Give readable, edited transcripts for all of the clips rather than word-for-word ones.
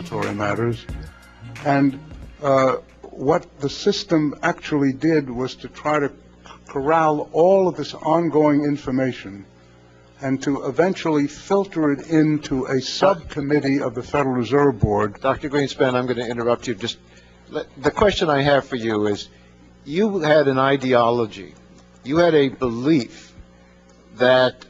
regulatory matters. And what the system actually did was to try to corral all of this ongoing information and to eventually filter it into a subcommittee of the Federal Reserve Board. Dr. Greenspan, I'm going to interrupt you. The question I have for you is, you had an ideology, you had a belief that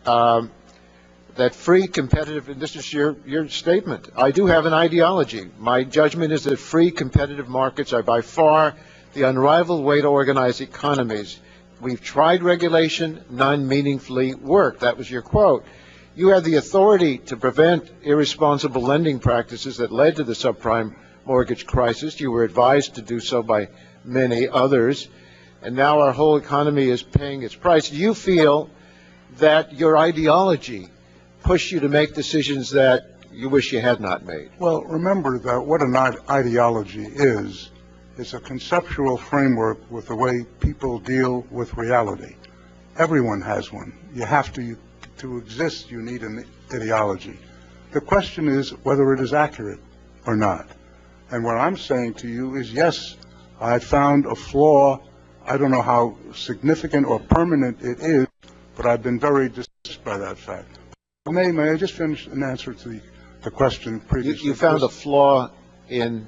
that free, competitive, and this is your statement, I do have an ideology. My judgment is that free, competitive markets are by far the unrivaled way to organize economies. We've tried regulation, none meaningfully worked. That was your quote. You have the authority to prevent irresponsible lending practices that led to the subprime mortgage crisis. You were advised to do so by many others, and now our whole economy is paying its price. Do you feel that your ideology pushed you to make decisions that you wish you had not made? Well, remember that what an ideology is a conceptual framework with the way people deal with reality. Everyone has one. You have to exist, you need an ideology. The question is whether it is accurate or not. And what I'm saying to you is, yes, I found a flaw. I don't know how significant or permanent it is, but I've been very distressed by that fact. May I just finish an answer to the question previously? You found a flaw in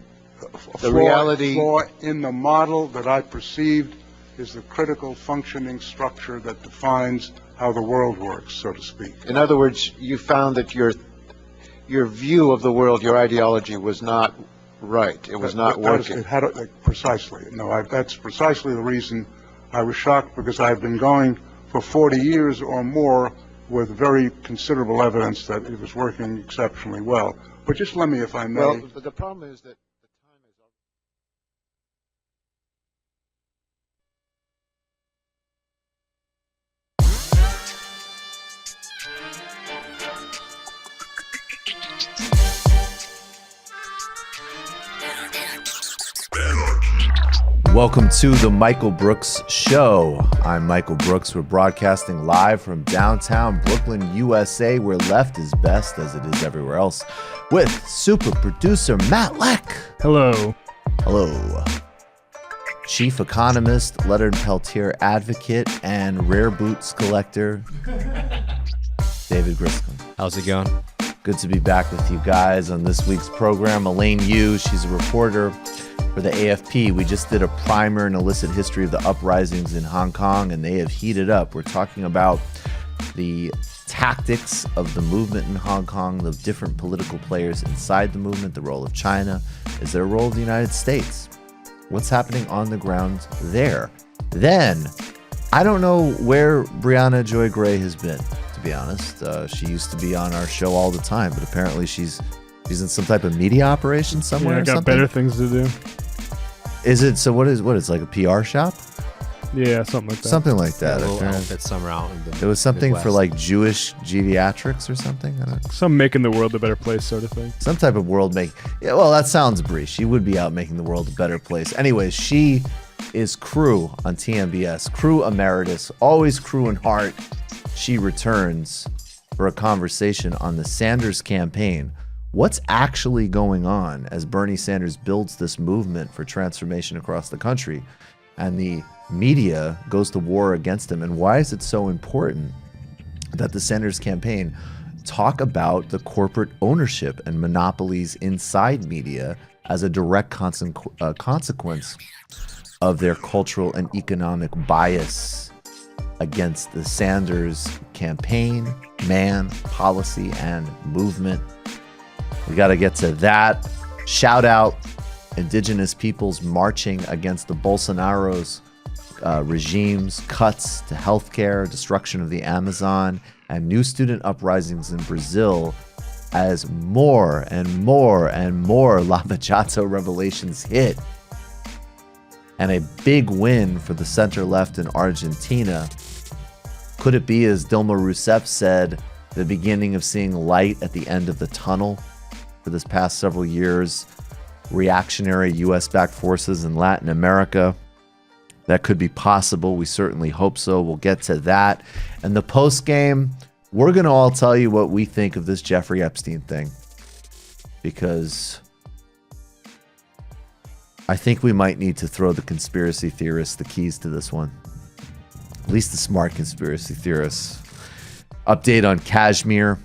the reality. A flaw in the model that I perceived is the critical functioning structure that defines how the world works, so to speak. In other words, you found that your view of the world, your ideology, was not right. It was not working. It had precisely. No, that's precisely the reason I was shocked, because I've been going for 40 years or more with very considerable evidence that it was working exceptionally well. But just let me, if I may. Well, but the problem is that Welcome to the Michael Brooks Show. I'm Michael Brooks. We're broadcasting live from downtown Brooklyn, USA, where left is best, as it is everywhere else, with super producer Matt Leck. Hello. Hello. Chief economist, Leonard Peltier advocate, and rare boots collector, David Griscom. How's it going? Good to be back with you guys on this week's program. Elaine Yu, she's a reporter for the AFP. We just did a primer and illicit history of the uprisings in Hong Kong, and they have heated up. We're talking about the tactics of the movement in Hong Kong, the different political players inside the movement, the role of China. Is there a role of the United States? What's happening on the ground there? Then, I don't know where Briahna Joy Gray has been, to be honest. She used to be on our show all the time, but apparently she's in some type of media operation somewhere. Yeah, I got better things to do. Is it, so what is like a PR shop? Yeah, something like that. Something like that. A little outfit somewhere out in the It was something Midwest. for like Jewish geriatrics or something? I don't know. Some making the world a better place sort of thing. Some type of world make. Yeah, well, that sounds Brie. She would be out making the world a better place. Anyways, she is crew on TMBS, crew emeritus, always crew in heart. She returns for a conversation on the Sanders campaign. What's actually going on as Bernie Sanders builds this movement for transformation across the country, and the media goes to war against him? And why is it so important that the Sanders campaign talk about the corporate ownership and monopolies inside media as a direct consequence of their cultural and economic bias against the Sanders campaign, man, policy, and movement? We got to get to that. Shout out indigenous peoples marching against the Bolsonaro's regime's cuts to healthcare, destruction of the Amazon, and new student uprisings in Brazil as more and more and more Lava Jato revelations hit. And a big win for the center-left in Argentina. Could it be, as Dilma Rousseff said, the beginning of seeing light at the end of the tunnel? For this past several years, reactionary U.S.-backed forces in Latin America. That could be possible. We certainly hope so. We'll get to that. And the post-game, we're going to all tell you what we think of this Jeffrey Epstein thing. Because I think we might need to throw the conspiracy theorists the keys to this one. At least the smart conspiracy theorists. Update on Kashmir.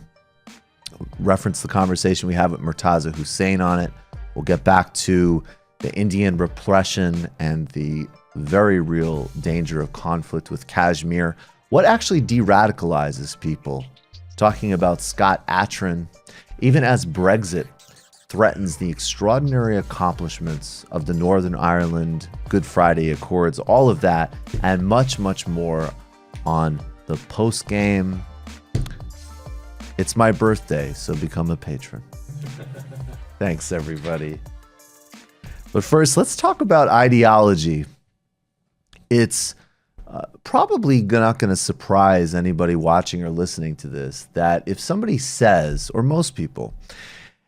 Reference the conversation we have with Murtaza Hussain on it. We'll get back to the Indian repression and the very real danger of conflict with Kashmir. What actually de-radicalizes people? Talking about Scott Atran, even as Brexit threatens the extraordinary accomplishments of the Northern Ireland Good Friday Accords, all of that and much, much more on the post-game. It's my birthday, so become a patron. Thanks, everybody. But first, let's talk about ideology. It's probably not going to surprise anybody watching or listening to this that if somebody says, or most people,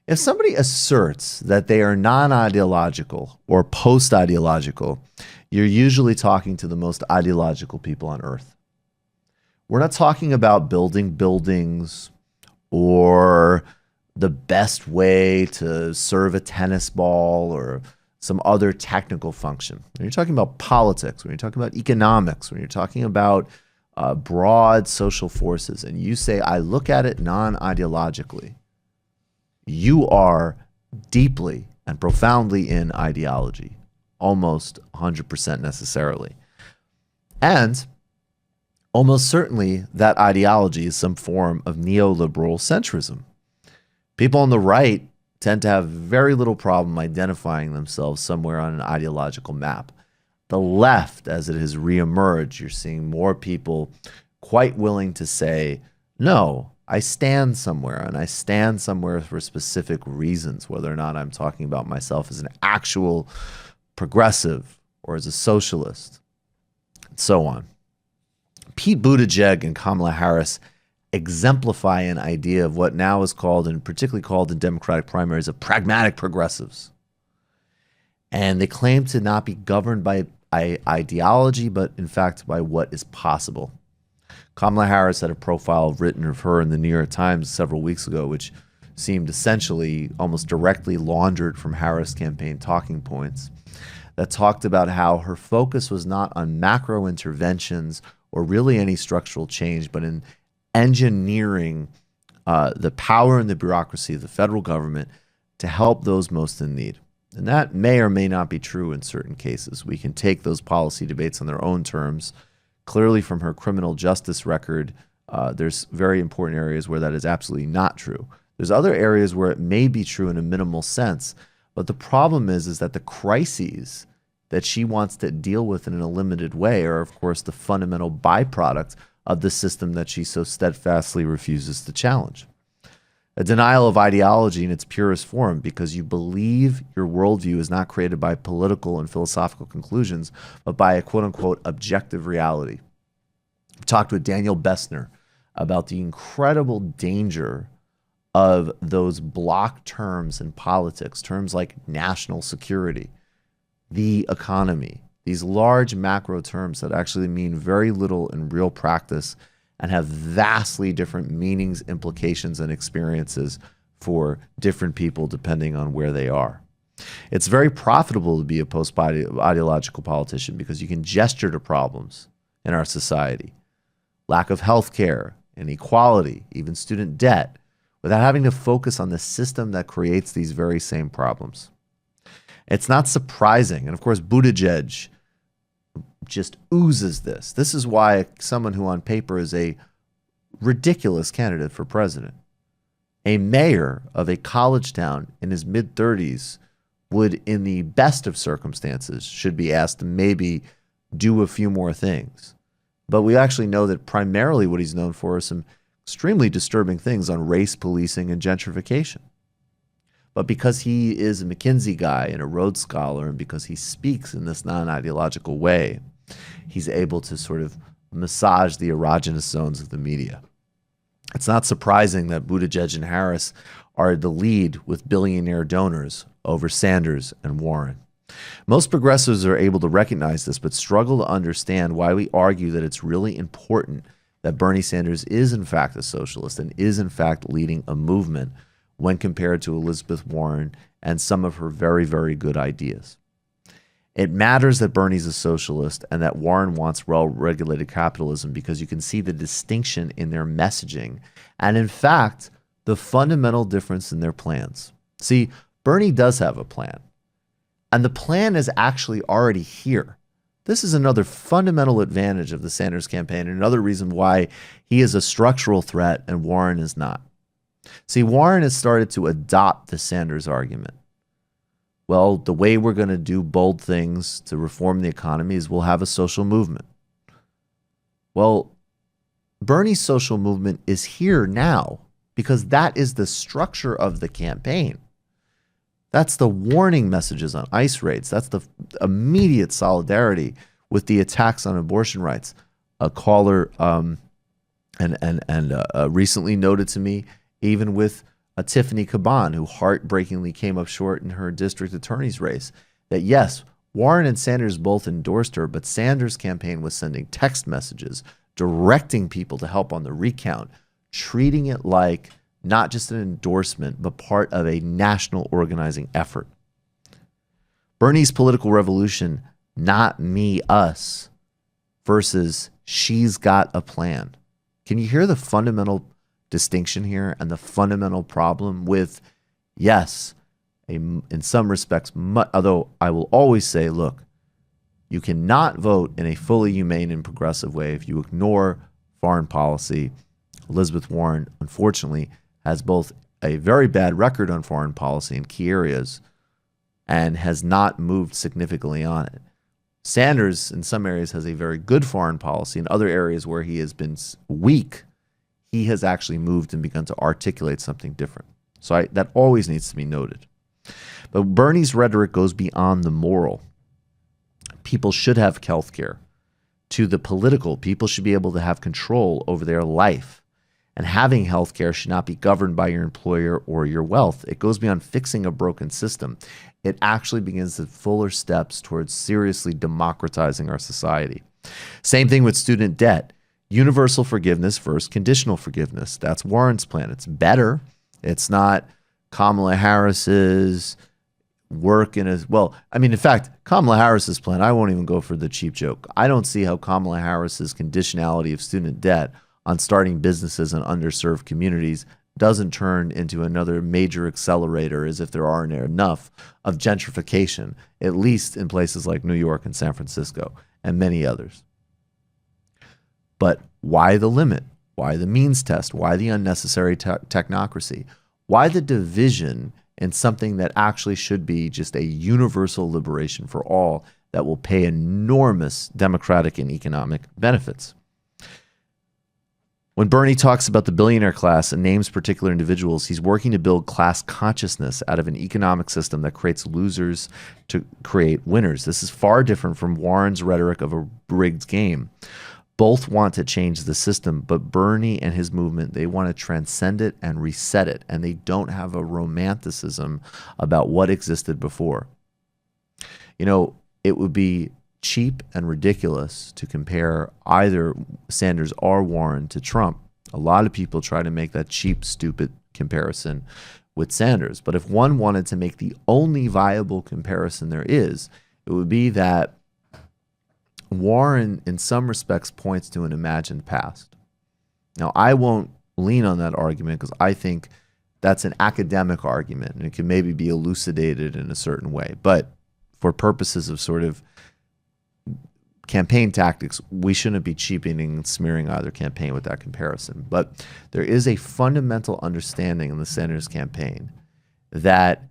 if somebody asserts that they are non-ideological or post-ideological, you're usually talking to the most ideological people on earth. We're not talking about building buildings or the best way to serve a tennis ball or some other technical function. When you're talking about politics, when you're talking about economics, when you're talking about broad social forces, and you say, I look at it non-ideologically, you are deeply and profoundly in ideology, almost 100% necessarily. And almost certainly that ideology is some form of neoliberal centrism. People on the right tend to have very little problem identifying themselves somewhere on an ideological map. The left, as it has reemerged, you're seeing more people quite willing to say, no, I stand somewhere, and I stand somewhere for specific reasons, whether or not I'm talking about myself as an actual progressive or as a socialist, and so on. Pete Buttigieg and Kamala Harris exemplify an idea of what now is called, and particularly called in Democratic primaries, of pragmatic progressives. And they claim to not be governed by ideology, but in fact by what is possible. Kamala Harris had a profile written of her in the New York Times several weeks ago, which seemed essentially almost directly laundered from Harris campaign talking points, that talked about how her focus was not on macro interventions or really any structural change, but in engineering the power and the bureaucracy of the federal government to help those most in need. And that may or may not be true in certain cases. We can take those policy debates on their own terms. Clearly, from her criminal justice record, there's very important areas where that is absolutely not true. There's other areas where it may be true in a minimal sense, but the problem is that the crises that she wants to deal with in a limited way are, of course, the fundamental byproduct of the system that she so steadfastly refuses to challenge. A denial of ideology in its purest form, because you believe your worldview is not created by political and philosophical conclusions, but by a quote-unquote objective reality. I've talked with Daniel Bessner about the incredible danger of those block terms in politics, terms like national security, the economy, these large macro terms that actually mean very little in real practice and have vastly different meanings, implications, and experiences for different people depending on where they are. It's very profitable to be a post-ideological politician because you can gesture to problems in our society. Lack of health care, inequality, even student debt, without having to focus on the system that creates these very same problems. It's not surprising, and of course Buttigieg just oozes this. This is why someone who on paper is a ridiculous candidate for president, a mayor of a college town in his mid-30s, would, in the best of circumstances, should be asked to maybe do a few more things. But we actually know that primarily what he's known for are some extremely disturbing things on race policing and gentrification. But because he is a McKinsey guy and a Rhodes Scholar, and because he speaks in this non-ideological way, he's able to sort of massage the erogenous zones of the media. It's not surprising that Buttigieg and Harris are the lead with billionaire donors over Sanders and Warren. Most progressives are able to recognize this, but struggle to understand why we argue that it's really important that Bernie Sanders is in fact a socialist and is in fact leading a movement when compared to Elizabeth Warren and some of her very, very good ideas. It matters that Bernie's a socialist and that Warren wants well-regulated capitalism because you can see the distinction in their messaging and, in fact, the fundamental difference in their plans. See, Bernie does have a plan, and the plan is actually already here. This is another fundamental advantage of the Sanders campaign and another reason why he is a structural threat and Warren is not. See, Warren has started to adopt the Sanders argument. Well, the way we're going to do bold things to reform the economy is we'll have a social movement. Well, Bernie's social movement is here now because that is the structure of the campaign. That's the warning messages on ICE raids. That's the immediate solidarity with the attacks on abortion rights. A caller recently noted to me, even with Tiffany Caban, who heartbreakingly came up short in her district attorney's race, that yes, Warren and Sanders both endorsed her, but Sanders' campaign was sending text messages, directing people to help on the recount, treating it like not just an endorsement, but part of a national organizing effort. Bernie's political revolution, not me, us, versus she's got a plan. Can you hear the fundamental distinction here and the fundamental problem with, yes, in some respects, although I will always say, look, you cannot vote in a fully humane and progressive way if you ignore foreign policy. Elizabeth Warren, unfortunately, has both a very bad record on foreign policy in key areas and has not moved significantly on it. Sanders, in some areas, has a very good foreign policy. In other areas where he has been weak, he has actually moved and begun to articulate something different. So that always needs to be noted. But Bernie's rhetoric goes beyond the moral. People should have health care. To the political, people should be able to have control over their life. And having health care should not be governed by your employer or your wealth. It goes beyond fixing a broken system. It actually begins the fuller steps towards seriously democratizing our society. Same thing with student debt. Universal forgiveness versus conditional forgiveness. That's Warren's plan. It's better. It's not Kamala Harris's work in as well. I mean, in fact, Kamala Harris's plan, I won't even go for the cheap joke. I don't see how Kamala Harris's conditionality of student debt on starting businesses in underserved communities doesn't turn into another major accelerator, as if there aren't enough, of gentrification, at least in places like New York and San Francisco and many others. But why the limit? Why the means test? Why the unnecessary technocracy? Why the division in something that actually should be just a universal liberation for all that will pay enormous democratic and economic benefits? When Bernie talks about the billionaire class and names particular individuals, he's working to build class consciousness out of an economic system that creates losers to create winners. This is far different from Warren's rhetoric of a rigged game. Both want to change the system, but Bernie and his movement, they want to transcend it and reset it, and they don't have a romanticism about what existed before. You know, it would be cheap and ridiculous to compare either Sanders or Warren to Trump. A lot of people try to make that cheap, stupid comparison with Sanders. But if one wanted to make the only viable comparison there is, it would be that Warren, in some respects, points to an imagined past. Now, I won't lean on that argument because I think that's an academic argument and it can maybe be elucidated in a certain way. But for purposes of sort of campaign tactics, we shouldn't be cheapening and smearing either campaign with that comparison. But there is a fundamental understanding in the Sanders campaign that,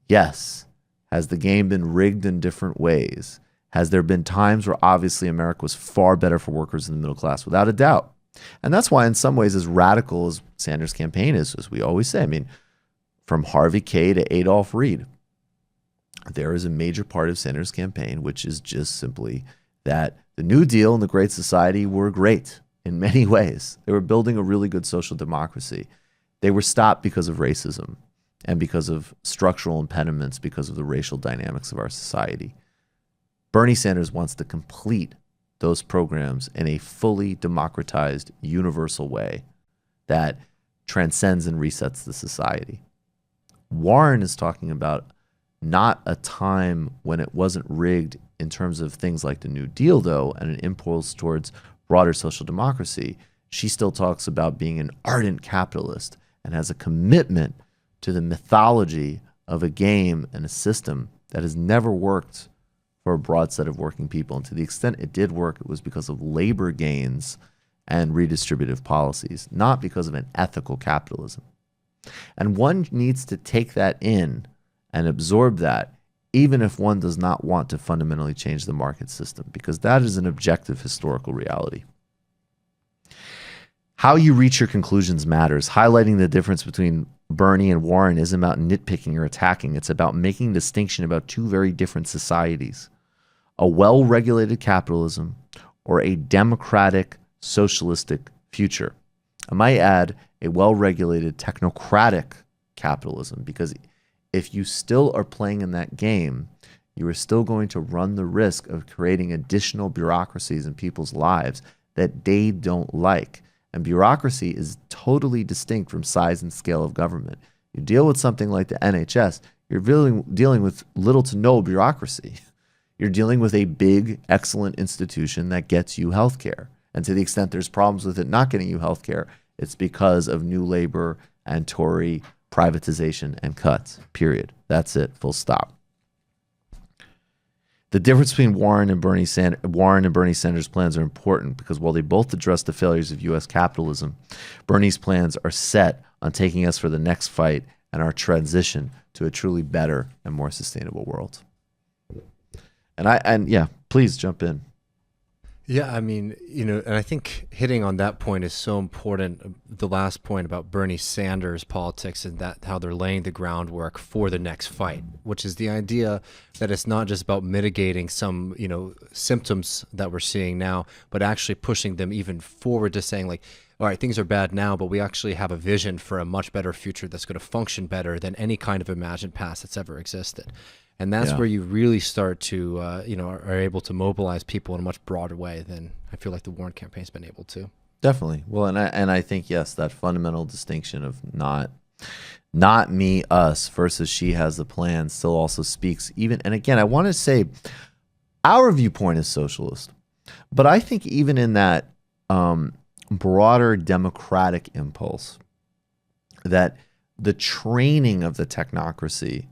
yes, has the game been rigged in different ways? Has there been times where obviously America was far better for workers in the middle class? Without a doubt. And that's why in some ways, as radical as Sanders' campaign is, as we always say, I mean, from Harvey K to Adolph Reed, there is a major part of Sanders' campaign, which is just simply that the New Deal and the Great Society were great in many ways. They were building a really good social democracy. They were stopped because of racism and because of structural impediments, because of the racial dynamics of our society. Bernie Sanders wants to complete those programs in a fully democratized, universal way that transcends and resets the society. Warren is talking about not a time when it wasn't rigged in terms of things like the New Deal, though, and an impulse towards broader social democracy. She still talks about being an ardent capitalist and has a commitment to the mythology of a game and a system that has never worked for a broad set of working people. And to the extent it did work, it was because of labor gains and redistributive policies, not because of an ethical capitalism. And one needs to take that in and absorb that, even if one does not want to fundamentally change the market system, because that is an objective historical reality. How you reach your conclusions matters. Highlighting the difference between Bernie and Warren isn't about nitpicking or attacking. It's about making a distinction about two very different societies: a well-regulated capitalism or a democratic, socialistic future. I might add a well-regulated, technocratic capitalism, because if you still are playing in that game, you are still going to run the risk of creating additional bureaucracies in people's lives that they don't like. And bureaucracy is totally distinct from size and scale of government. You deal with something like the NHS, you're dealing with little to no bureaucracy. You're dealing with a big, excellent institution that gets you healthcare. And to the extent there's problems with it not getting you healthcare, it's because of New Labor and Tory privatization and cuts, period. That's it, full stop. The difference between Warren and Bernie Sanders' plans are important because while they both address the failures of U.S. capitalism, Bernie's plans are set on taking us for the next fight and our transition to a truly better and more sustainable world. And yeah, please jump in. Yeah, I mean, and I think hitting on that point is so important. The last point about Bernie Sanders' politics and that how they're laying the groundwork for the next fight, which is the idea that it's not just about mitigating some, symptoms that we're seeing now, but actually pushing them even forward to saying like, all right, things are bad now, but we actually have a vision for a much better future that's going to function better than any kind of imagined past that's ever existed. And that's where you really start to, are able to mobilize people in a much broader way than I feel like the Warren campaign's been able to. Definitely. Well, and I think, yes, that fundamental distinction of not me, us versus she has the plan still also speaks even. And again, I want to say our viewpoint is socialist, but I think even in that broader democratic impulse, that the training of the technocracy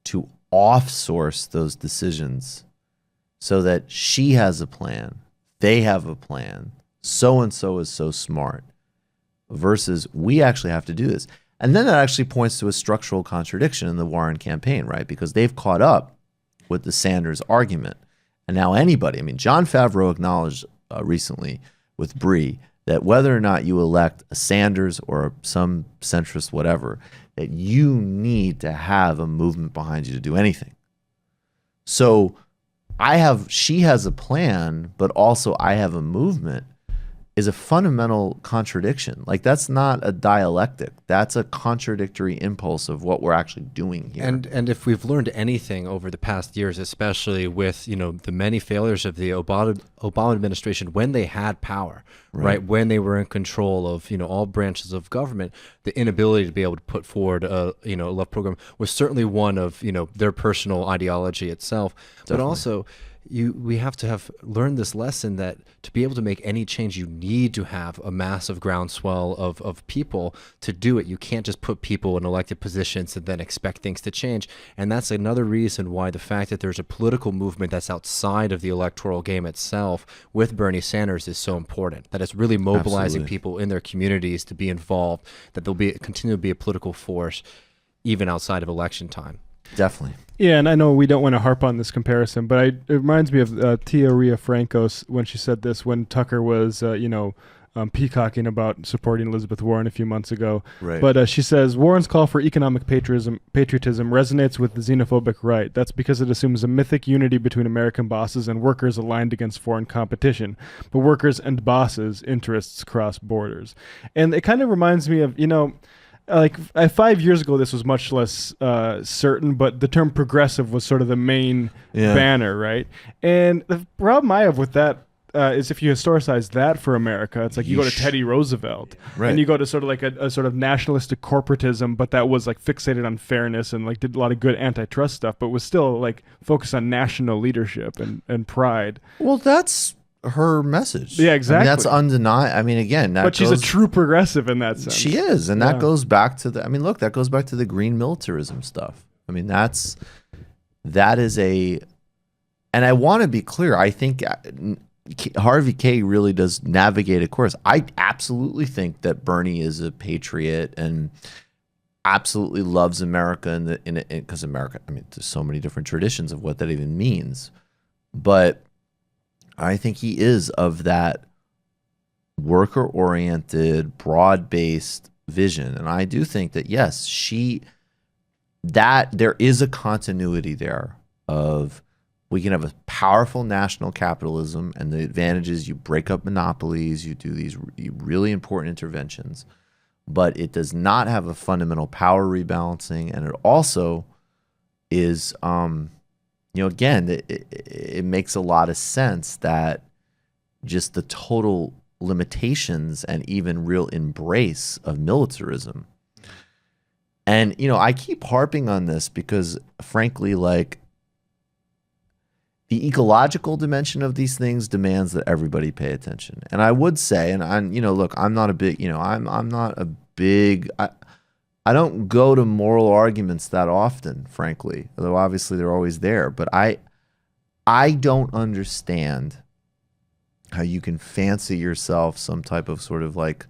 to off-source those decisions so that she has a plan, they have a plan, so-and-so is so smart, versus we actually have to do this. And then that actually points to a structural contradiction in the Warren campaign, right? Because they've caught up with the Sanders argument. And now anybody, I mean, Jon Favreau acknowledged recently with Brie that whether or not you elect a Sanders or some centrist whatever, that you need to have a movement behind you to do anything. So she has a plan, but also I have a movement is a fundamental contradiction. Like, that's not a dialectic. That's a contradictory impulse of what we're actually doing here. And if we've learned anything over the past years, especially with, the many failures of the Obama administration when they had power, right? When they were in control of, all branches of government, the inability to be able to put forward a love program was certainly one of, their personal ideology itself. Definitely. But also, we have to have learned this lesson that to be able to make any change, you need to have a massive groundswell of people to do it. You can't just put people in elected positions and then expect things to change. And that's another reason why the fact that there's a political movement that's outside of the electoral game itself with Bernie Sanders is so important. That it's really mobilizing people in their communities to be involved, that there'll continue to be a political force even outside of election time. Definitely. Yeah, and I know we don't want to harp on this comparison, but it reminds me of Tia Ria Francos when she said this when Tucker was, peacocking about supporting Elizabeth Warren a few months ago. Right. But she says, Warren's call for economic patriotism resonates with the xenophobic right. That's because it assumes a mythic unity between American bosses and workers aligned against foreign competition. But workers and bosses' interests cross borders. And it kind of reminds me of, like 5 years ago, this was much less certain, but the term progressive was sort of the main banner, right? And the problem I have with that is if you historicize that for America, it's like you go to Teddy Roosevelt, Right. and you go to sort of like a sort of nationalistic corporatism, but that was like fixated on fairness and like did a lot of good antitrust stuff, but was still like focused on national leadership and pride. Well, that's her message. Yeah, I exactly. mean, that's undeniable. I mean, again, that But she's a true progressive in that sense. She is, and Yeah. that goes back to the. I mean, look, that goes back to the green militarism stuff. I mean, that is a, and I want to be clear. I think Harvey K really does navigate a course. I absolutely think that Bernie is a patriot and absolutely loves America, because America. I mean, there's so many different traditions of what that even means, but I think he is of that worker-oriented, broad-based vision, and I do think that yes, there is a continuity there of we can have a powerful national capitalism, and the advantage is you break up monopolies, you do these really important interventions, but it does not have a fundamental power rebalancing, and it also is again, it makes a lot of sense that just the total limitations and even real embrace of militarism. And, I keep harping on this because, frankly, like, the ecological dimension of these things demands that everybody pay attention. And I would say, and look, I'm not a big, I'm not a big, I don't go to moral arguments that often, frankly, although obviously they're always there. But I don't understand how you can fancy yourself some type of sort of like,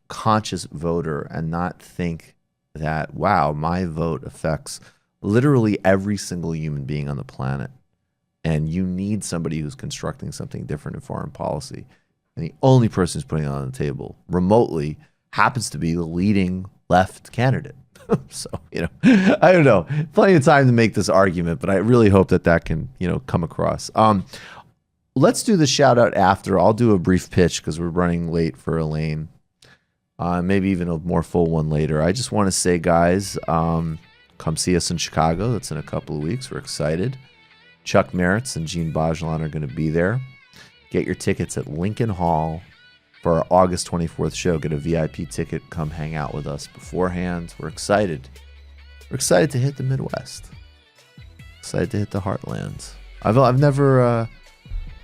conscious voter and not think that, wow, my vote affects literally every single human being on the planet. And you need somebody who's constructing something different in foreign policy. And the only person who's putting it on the table remotely happens to be the leading left candidate. So, I don't know. Plenty of time to make this argument, but I really hope that can, come across. Let's do the shout out after. I'll do a brief pitch because we're running late for Elaine. Maybe even a more full one later. I just want to say, guys, come see us in Chicago. That's in a couple of weeks. We're excited. Chuck Merritz and Gene Bajlan are going to be there. Get your tickets at Lincoln Hall for our August 24th show. Get a VIP ticket. Come hang out with us beforehand. We're excited. We're excited to hit the Midwest. Excited to hit the heartlands. I've never...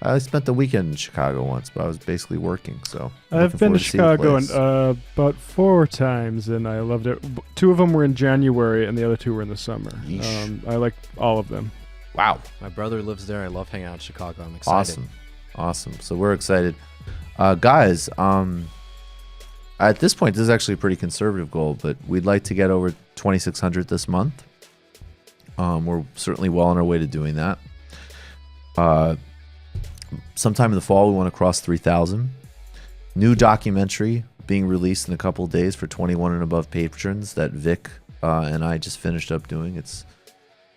I spent the weekend in Chicago once, but I was basically working. So I've been to Chicago about 4 times, and I loved it. 2 of them were in January, and the other 2 were in the summer. I like all of them. Wow. My brother lives there. I love hanging out in Chicago. I'm excited. Awesome. So we're excited. Guys, at this point, this is actually a pretty conservative goal, but we'd like to get over 2,600 this month. We're certainly well on our way to doing that. Sometime in the fall, we want to cross 3,000. New documentary being released in a couple of days for 21 and above patrons that Vic and I just finished up doing. It's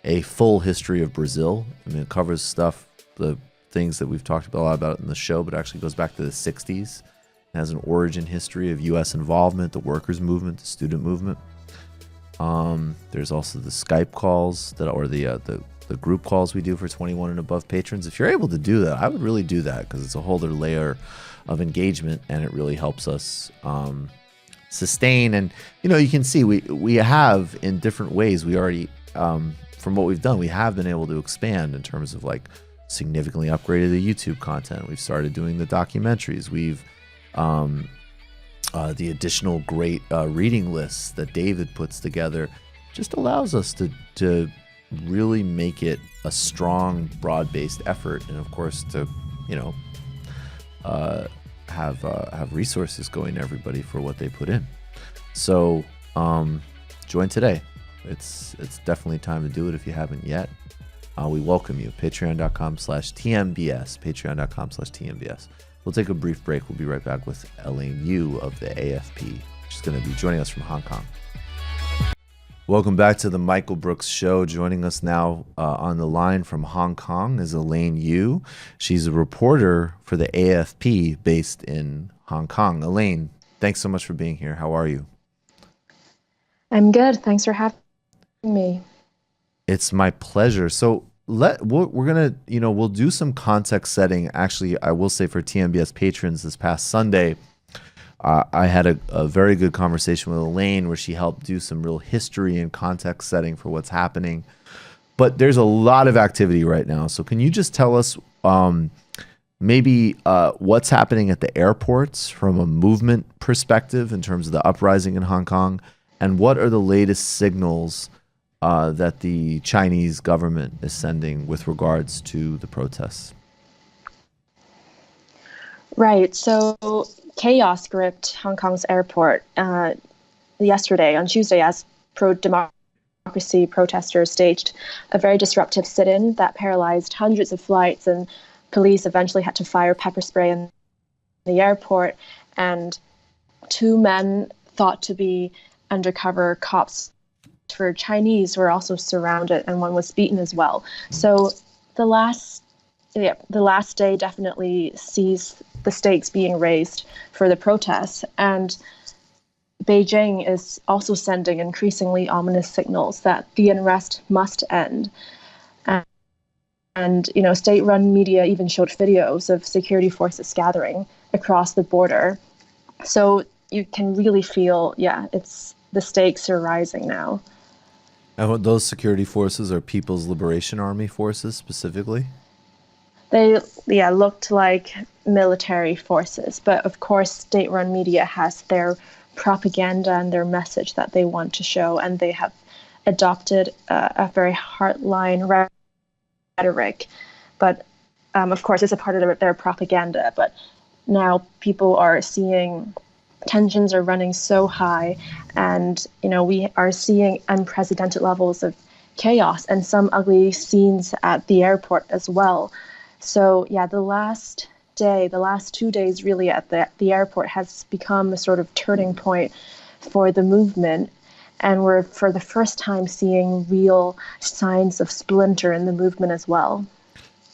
a full history of Brazil. I mean, it covers stuff, the things that we've talked about a lot about in the show, but actually goes back to the 60s. It has an origin history of U.S. involvement, the workers' movement, the student movement. There's also the Skype calls the group calls we do for 21 and above patrons. If you're able to do that, I would really do that because it's a whole other layer of engagement, and it really helps us sustain. And you can see we have in different ways. We already from what we've done, we have been able to expand in terms of like significantly upgraded the YouTube content. We've started doing the documentaries. We've the additional great reading lists that David puts together just allows us to really make it a strong, broad-based effort, and of course to have resources going to everybody for what they put in. So join today. It's definitely time to do it if you haven't yet. We welcome you. Patreon.com/TMBS. Patreon.com/TMBS. We'll take a brief break. We'll be right back with Elaine Yu of the AFP. She's going to be joining us from Hong Kong. Welcome back to the Michael Brooks Show. Joining us now on the line from Hong Kong is Elaine Yu. She's a reporter for the AFP based in Hong Kong. Elaine, thanks so much for being here. How are you? I'm good. Thanks for having me. It's my pleasure. So we're gonna, we'll do some context setting. Actually, I will say for TMBS patrons, this past Sunday, I had a very good conversation with Elaine where she helped do some real history and context setting for what's happening. But there's a lot of activity right now. So can you just tell us maybe what's happening at the airports from a movement perspective in terms of the uprising in Hong Kong, and what are the latest signals that the Chinese government is sending with regards to the protests? Right. So chaos gripped Hong Kong's airport yesterday, on Tuesday, as pro-democracy protesters staged a very disruptive sit-in that paralyzed hundreds of flights, and police eventually had to fire pepper spray in the airport. And two men thought to be undercover cops for Chinese were also surrounded, and one was beaten as well. So the last day definitely sees the stakes being raised for the protests, and Beijing is also sending increasingly ominous signals that the unrest must end. And state-run media even showed videos of security forces gathering across the border. So you can really feel, the stakes are rising now. And those security forces are People's Liberation Army forces specifically? They looked like military forces, but of course state-run media has their propaganda and their message that they want to show, and they have adopted a very hardline rhetoric. But of course it's a part of their propaganda. But now people are seeing tensions are running so high, and we are seeing unprecedented levels of chaos and some ugly scenes at the airport as well. So the last 2 days really at the airport has become a sort of turning point for the movement, and we're for the first time seeing real signs of splinter in the movement as well.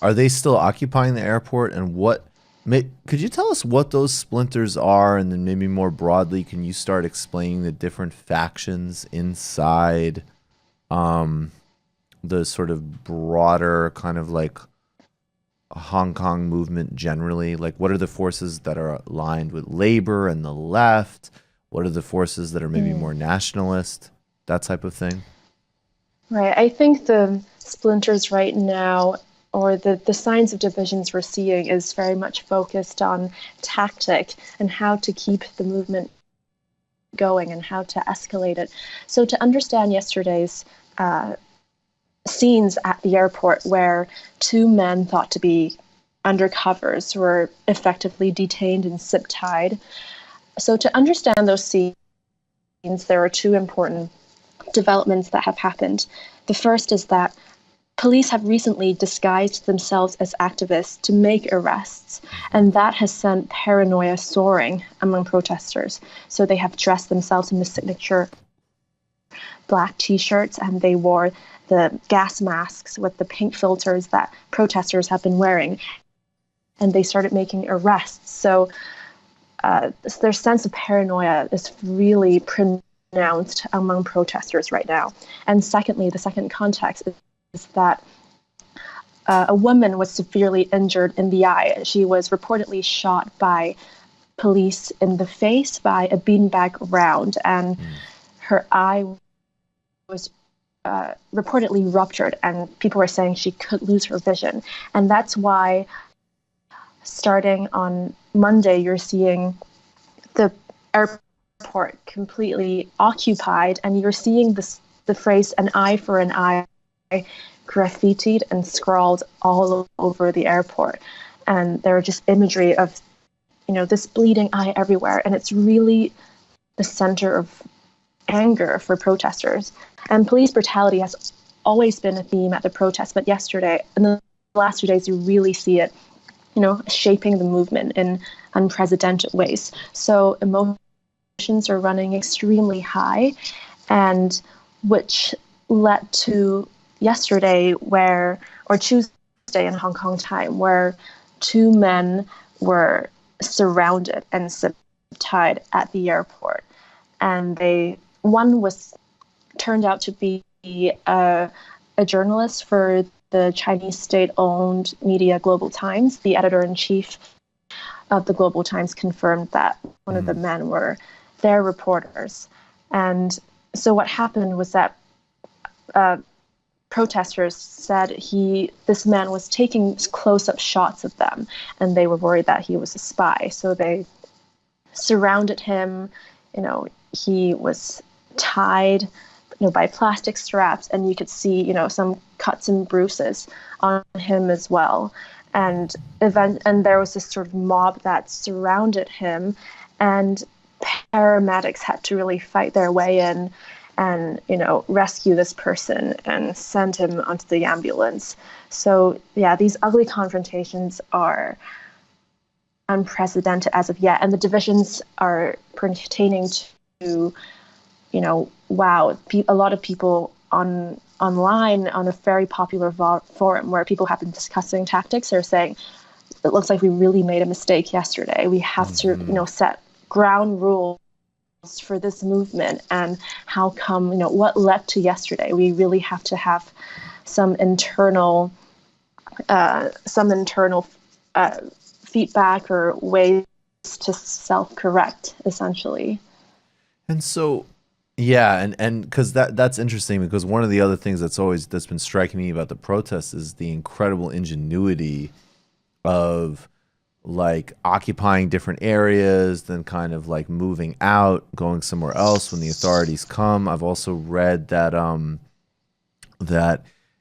Are they still occupying the airport, and could you tell us what those splinters are, and then maybe more broadly, can you start explaining the different factions inside the sort of broader kind of like Hong Kong movement generally? Like, what are the forces that are aligned with labor and the left? What are the forces that are maybe more nationalist? That type of thing? Right. I think the splinters right now, or the signs of divisions we're seeing, is very much focused on tactic and how to keep the movement going and how to escalate it. So to understand yesterday's scenes at the airport where two men thought to be undercovers were effectively detained and zip-tied. So to understand those scenes, there are two important developments that have happened. The first is that police have recently disguised themselves as activists to make arrests, and that has sent paranoia soaring among protesters. So they have dressed themselves in the signature black T-shirts, and they wore the gas masks with the pink filters that protesters have been wearing, and they started making arrests. So their sense of paranoia is really pronounced among protesters right now. And secondly, the second context is that a woman was severely injured in the eye. She was reportedly shot by police in the face by a beanbag round, and her eye was reportedly ruptured, and people were saying she could lose her vision. And that's why starting on Monday, you're seeing the airport completely occupied, and you're seeing the phrase "an eye for an eye" graffitied and scrawled all over the airport. And there are just imagery of, this bleeding eye everywhere. And it's really the center of anger for protesters. And police brutality has always been a theme at the protests, but yesterday, in the last 2 days, you really see it, shaping the movement in unprecedented ways. So emotions are running extremely high, and which led to yesterday or Tuesday in Hong Kong time, where two men were surrounded and tied at the airport. And one was turned out to be a journalist for the Chinese state-owned media Global Times, the editor-in-chief of the Global Times confirmed that one of the men were their reporters. And so what happened was that protesters said this man was taking close-up shots of them, and they were worried that he was a spy. So they surrounded him. He was tied, by plastic straps, and you could see, some cuts and bruises on him as well. And there was this sort of mob that surrounded him, and paramedics had to really fight their way in and, rescue this person and send him onto the ambulance. So, yeah, these ugly confrontations are unprecedented as of yet. And the divisions are pertaining to, wow, a lot of people online on a very popular forum where people have been discussing tactics are saying, it looks like we really made a mistake yesterday. We have to, set ground rules for this movement, and how come, what led to yesterday. We really have to have some internal feedback or ways to self-correct, essentially. And so, yeah, and because that's interesting, because one of the other things that's been striking me about the protests is the incredible ingenuity of like occupying different areas, then kind of like moving out, going somewhere else when the authorities come. I've also read that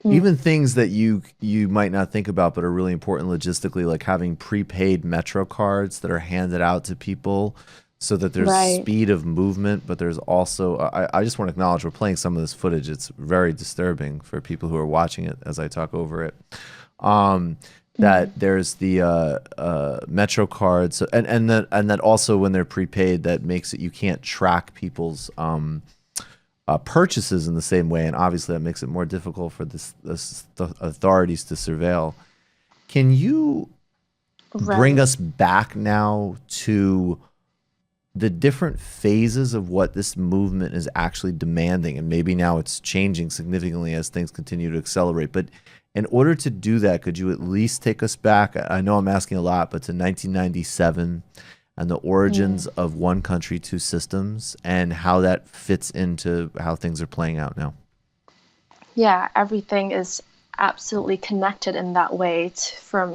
even things that you might not think about but are really important logistically, like having prepaid Metro cards that are handed out to people so that there's speed of movement, but there's also, I just want to acknowledge we're playing some of this footage. It's very disturbing for people who are watching it as I talk over it. That there's the Metro cards, and that also when they're prepaid, that makes it you can't track people's purchases in the same way, and obviously that makes it more difficult for the authorities to surveil. Can you bring us back now to the different phases of what this movement is actually demanding? And maybe now it's changing significantly as things continue to accelerate, but in order to do that, could you at least take us back? I know I'm asking a lot, but to 1997 and the origins of one country, two systems, and how that fits into how things are playing out now. Yeah, everything is absolutely connected in that way from,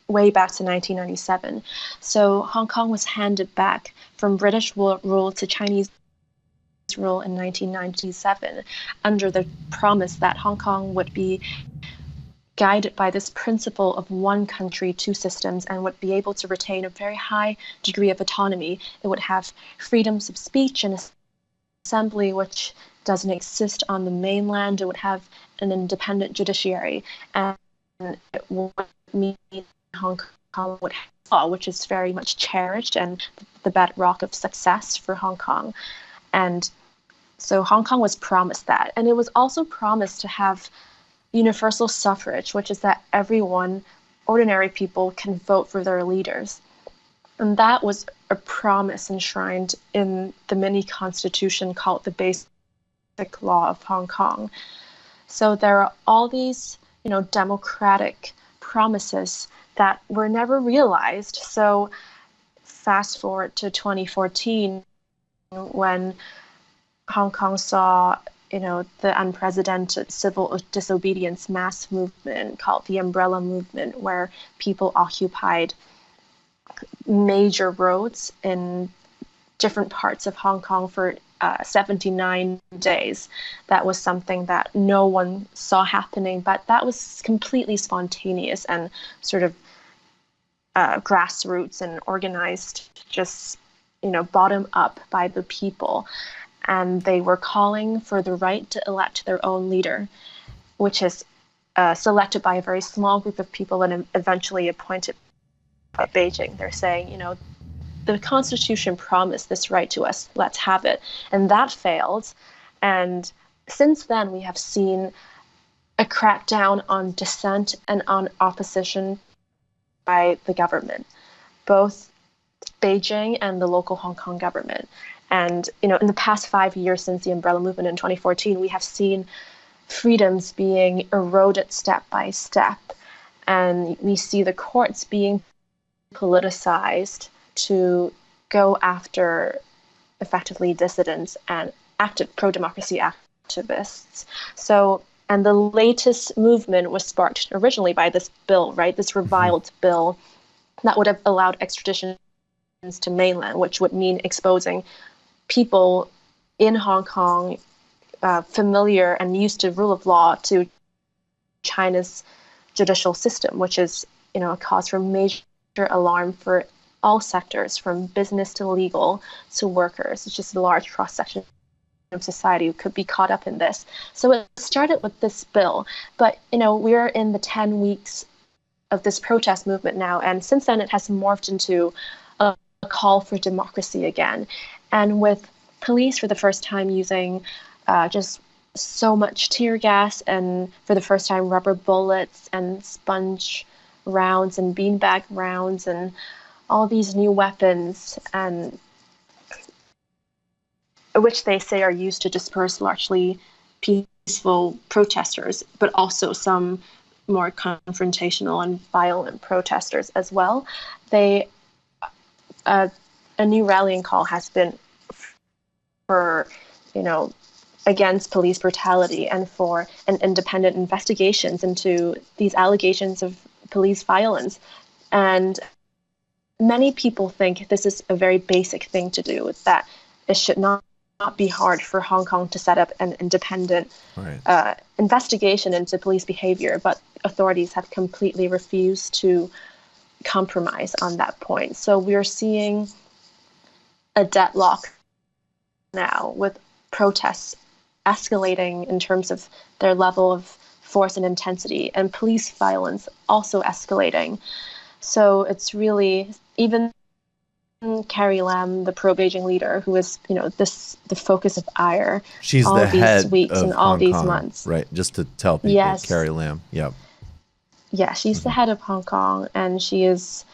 way back to 1997. So Hong Kong was handed back from British rule to Chinese rule in 1997 under the promise that Hong Kong would be guided by this principle of one country, two systems, and would be able to retain a very high degree of autonomy. It would have freedoms of speech and assembly, which doesn't exist on the mainland. It would have an independent judiciary, and it would mean Hong Kong would have law, which is very much cherished and the bedrock of success for Hong Kong. And so Hong Kong was promised that. And it was also promised to have universal suffrage, which is that everyone, ordinary people, can vote for their leaders. And that was a promise enshrined in the mini constitution called the Basic Law of Hong Kong. So there are all these, democratic promises that were never realized. So fast forward to 2014, when Hong Kong saw the unprecedented civil disobedience mass movement called the Umbrella Movement, where people occupied major roads in different parts of Hong Kong for 79 days. That was something that no one saw happening, but that was completely spontaneous and sort of grassroots and organized, just, bottom up by the people. And they were calling for the right to elect their own leader, which is selected by a very small group of people and eventually appointed by Beijing. They're saying, the Constitution promised this right to us, let's have it. And that failed. And since then, we have seen a crackdown on dissent and on opposition by the government, both Beijing and the local Hong Kong government. And, in the past 5 years since the Umbrella Movement in 2014, we have seen freedoms being eroded step by step. And we see the courts being politicized to go after effectively dissidents and active pro-democracy activists. So, and the latest movement was sparked originally by this bill, right? This reviled bill that would have allowed extradition to mainland, which would mean exposing people in Hong Kong familiar and used to rule of law to China's judicial system, which is, a cause for major alarm for all sectors, from business to legal to workers. It's just a large cross-section of society who could be caught up in this. So it started with this bill, but we're in the 10 weeks of this protest movement now, and since then it has morphed into a call for democracy again. And with police for the first time using just so much tear gas, and for the first time rubber bullets and sponge rounds and beanbag rounds and all these new weapons, and which they say are used to disperse largely peaceful protesters, but also some more confrontational and violent protesters as well. A new rallying call has been for, against police brutality and for an independent investigations into these allegations of police violence. And many people think this is a very basic thing to do, that it should not be hard for Hong Kong to set up an independent investigation into police behavior, but authorities have completely refused to compromise on that point. So we're seeing a deadlock now, with protests escalating in terms of their level of force and intensity, and police violence also escalating. So it's really, even Carrie Lam, the pro-Beijing leader, who is, the focus of ire She's all the these head weeks of and all Hong these Kong, months. right? Just to tell people, Yes. Carrie Lam. Yep. Yeah, she's the head of Hong Kong, and she is,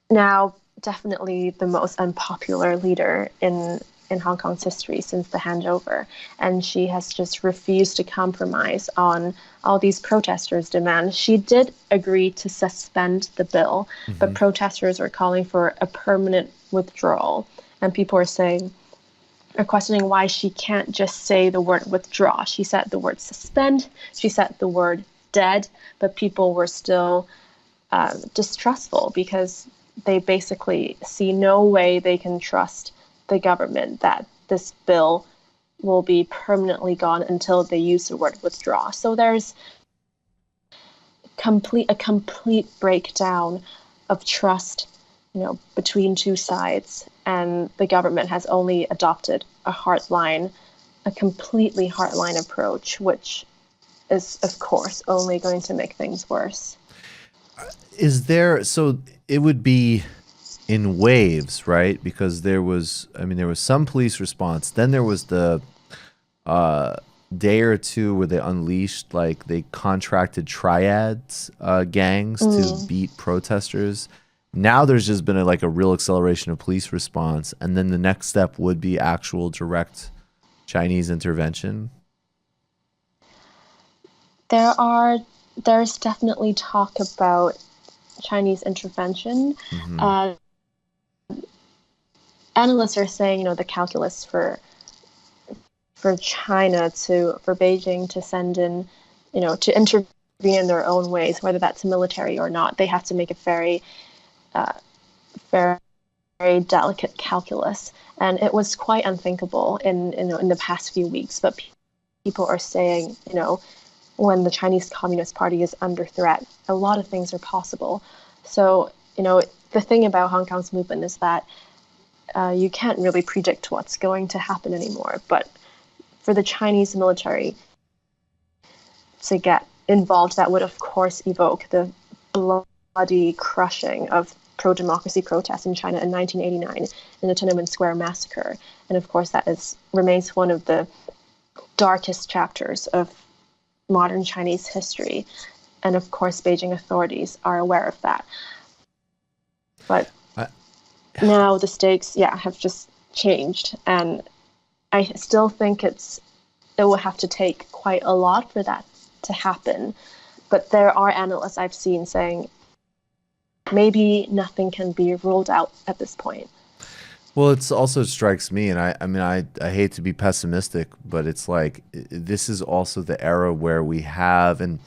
now definitely the most unpopular leader in Hong Kong's history since the handover. And she has just refused to compromise on all these protesters' demands. She did agree to suspend the bill, but protesters are calling for a permanent withdrawal. And people are questioning why she can't just say the word withdraw. She said the word suspend, she said the word dead, but people were still distrustful, because they basically see no way they can trust the government that this bill will be permanently gone until they use the word withdraw. So there's a complete breakdown of trust, between two sides, and the government has only adopted a completely hardline approach, which is, of course, only going to make things worse. So it would be in waves, right? Because there was some police response. Then there was the day or two where they unleashed, they contracted triads gangs to beat protesters. Now there's just been a real acceleration of police response, and then the next step would be actual direct Chinese intervention. There's definitely talk about Chinese intervention. Analysts are saying, the calculus for China for Beijing to send in, to intervene in their own ways, whether that's military or not, they have to make a very delicate calculus. And it was quite unthinkable in the past few weeks. But people are saying, when the Chinese Communist Party is under threat, a lot of things are possible. So, the thing about Hong Kong's movement is that you can't really predict what's going to happen anymore. But for the Chinese military to get involved, that would, of course, evoke the bloody crushing of pro-democracy protests in China in 1989 in the Tiananmen Square massacre. And, of course, that remains one of the darkest chapters of modern Chinese history. And, of course, Beijing authorities are aware of that. But now the stakes, have just changed. And I still think it's it will have to take quite a lot for that to happen. But there are analysts I've seen saying maybe nothing can be ruled out at this point. Well, it's also strikes me, and I hate to be pessimistic, but it's like this is also the era where we have, and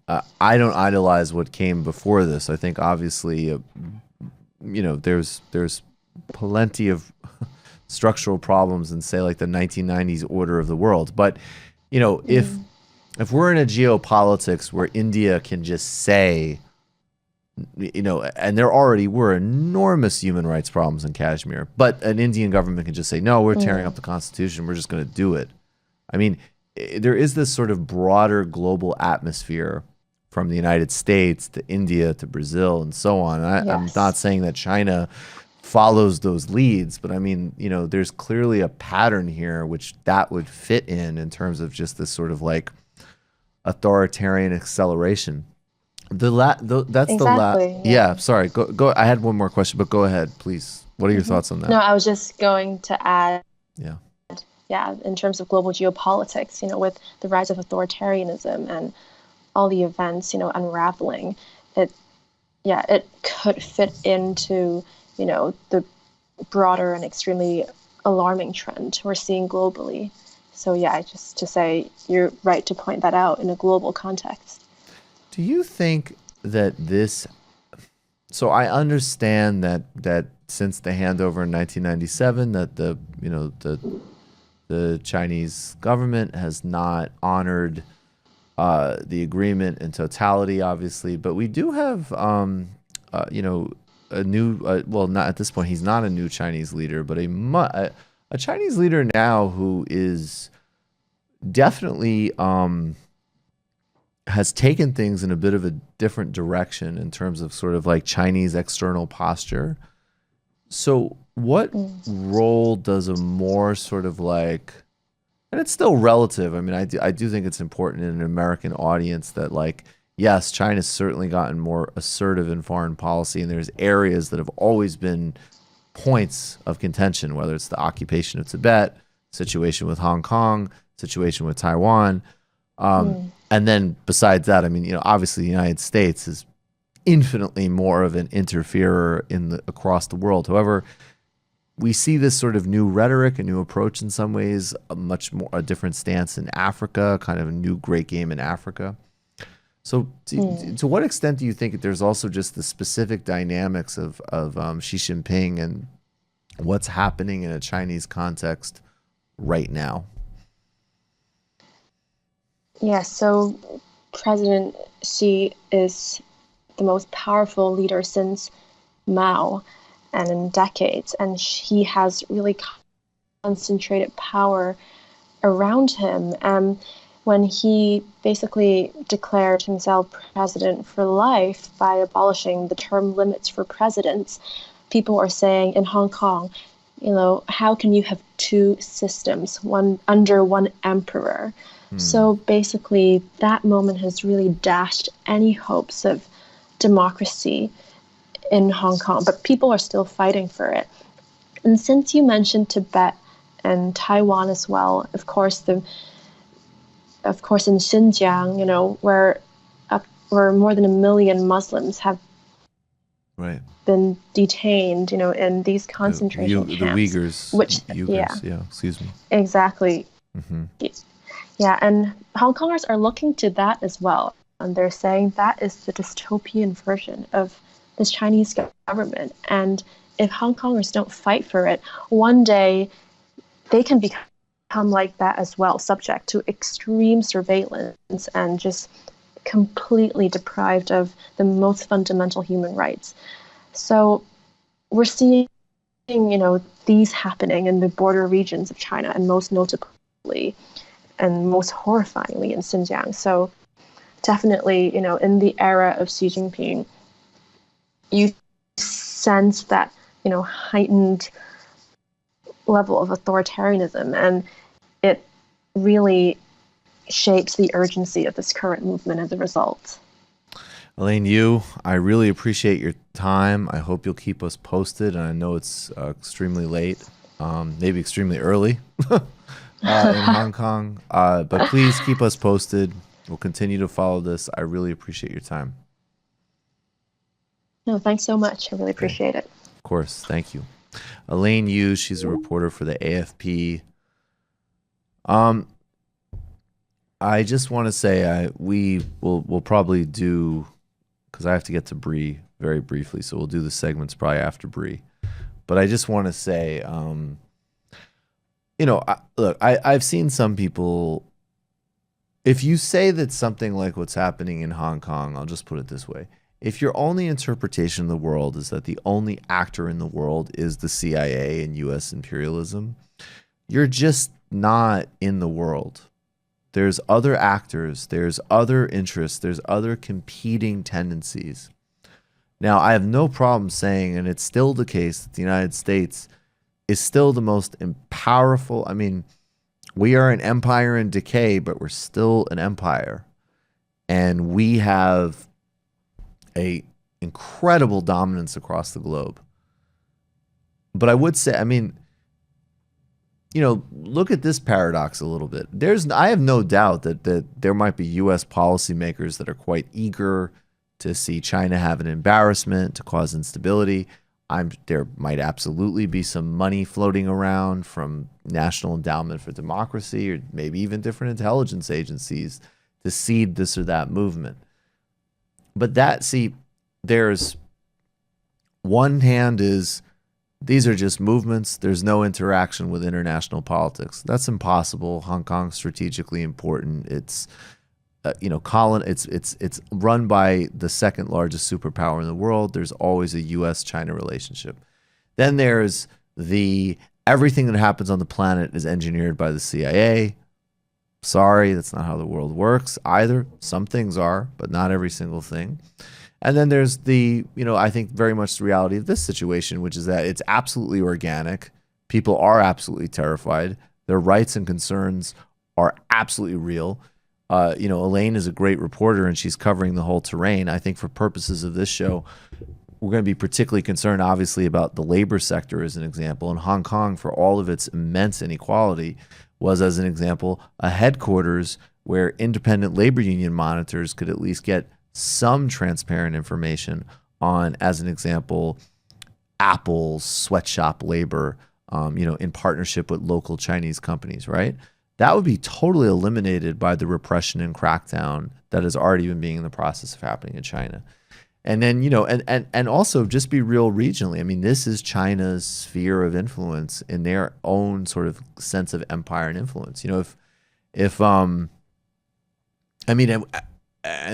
I don't idolize what came before this. I think obviously, there's plenty of structural problems in, say, like the 1990s order of the world. But if we're in a geopolitics where India can just say, and there already were enormous human rights problems in Kashmir, but an Indian government can just say, no, we're tearing up the Constitution, we're just going to do it. I mean, there is this sort of broader global atmosphere from the United States to India to Brazil and so on. And I'm not saying that China follows those leads, but I mean, there's clearly a pattern here which that would fit in terms of just this sort of like authoritarian acceleration. Yeah, sorry. Go. I had one more question, but go ahead, please. What are your thoughts on that? No, I was just going to add. Yeah, in terms of global geopolitics, with the rise of authoritarianism and all the events, unraveling, it could fit into, the broader and extremely alarming trend we're seeing globally. So just to say, you're right to point that out in a global context. Do you think that this? So I understand that since the handover in 1997, that the Chinese government has not honored the agreement in totality, obviously, but we do have a new not at this point, he's not a new Chinese leader, but a Chinese leader now who is definitely has taken things in a bit of a different direction in terms of sort of like Chinese external posture. So what role does a more sort of like, and it's still relative, I mean, I do think it's important in an American audience that, like, yes, China's certainly gotten more assertive in foreign policy, and there's areas that have always been points of contention, whether it's the occupation of Tibet, situation with Hong Kong, situation with Taiwan. And then besides that, I mean, obviously the United States is infinitely more of an interferer across the world. However, we see this sort of new rhetoric, a new approach in some ways, a different stance in Africa, kind of a new great game in Africa. So to what extent do you think there's also just the specific dynamics of Xi Jinping and what's happening in a Chinese context right now? Yeah, so President Xi is the most powerful leader since Mao and in decades, and he has really concentrated power around him. And when he basically declared himself president for life by abolishing the term limits for presidents, people are saying in Hong Kong, how can you have two systems, one under one emperor? So basically, that moment has really dashed any hopes of democracy in Hong Kong, but people are still fighting for it. And since you mentioned Tibet and Taiwan as well, of course in Xinjiang, where more than 1 million Muslims have been detained, in these concentration camps. The Uyghurs, excuse me. Exactly. Yeah, and Hong Kongers are looking to that as well. And they're saying that is the dystopian version of this Chinese government. And if Hong Kongers don't fight for it, one day they can become like that as well, subject to extreme surveillance and just completely deprived of the most fundamental human rights. So we're seeing, these happening in the border regions of China, and most notably and most horrifyingly in Xinjiang. So definitely, in the era of Xi Jinping, you sense that, heightened level of authoritarianism, and it really shapes the urgency of this current movement as a result. Elaine Yu, I really appreciate your time. I hope you'll keep us posted, and I know it's extremely late, maybe extremely early. in Hong Kong. But please keep us posted. We'll continue to follow this. I really appreciate your time. No, thanks so much. I really appreciate it. Of course. Thank you. Elaine Yu, she's a reporter for the AFP. I just want to say we'll probably do, because I have to get to Bree very briefly, so we'll do the segments probably after Bree. But I just want to say, look, I've seen some people, if you say that something like what's happening in Hong Kong, I'll just put it this way. If your only interpretation of the world is that the only actor in the world is the CIA and U.S. imperialism, you're just not in the world. There's other actors, there's other interests, there's other competing tendencies. Now, I have no problem saying, and it's still the case, that the United States is still the most powerful. I mean, we are an empire in decay, but we're still an empire. And we have a incredible dominance across the globe. But I would say, I mean, look at this paradox a little bit. I have no doubt that there might be U.S. policymakers that are quite eager to see China have an embarrassment, to cause instability. There might absolutely be some money floating around from National Endowment for Democracy, or maybe even different intelligence agencies, to seed this or that movement. But there's one hand is, these are just movements. There's no interaction with international politics. That's impossible. Hong Kong's strategically important. It's, it's run by the second largest superpower in the world. There's always a U.S.-China relationship. Then there's everything that happens on the planet is engineered by the CIA. Sorry, that's not how the world works either. Some things are, but not every single thing. And then there's I think very much the reality of this situation, which is that it's absolutely organic. People are absolutely terrified. Their rights and concerns are absolutely real. Elaine is a great reporter, and she's covering the whole terrain. I think for purposes of this show, we're going to be particularly concerned, obviously, about the labor sector as an example. And Hong Kong, for all of its immense inequality, was, as an example, a headquarters where independent labor union monitors could at least get some transparent information on, as an example, Apple's sweatshop labor, in partnership with local Chinese companies, right? That would be totally eliminated by the repression and crackdown that has already been being in the process of happening in China. And then, and also just be real regionally. I mean, this is China's sphere of influence in their own sort of sense of empire and influence. And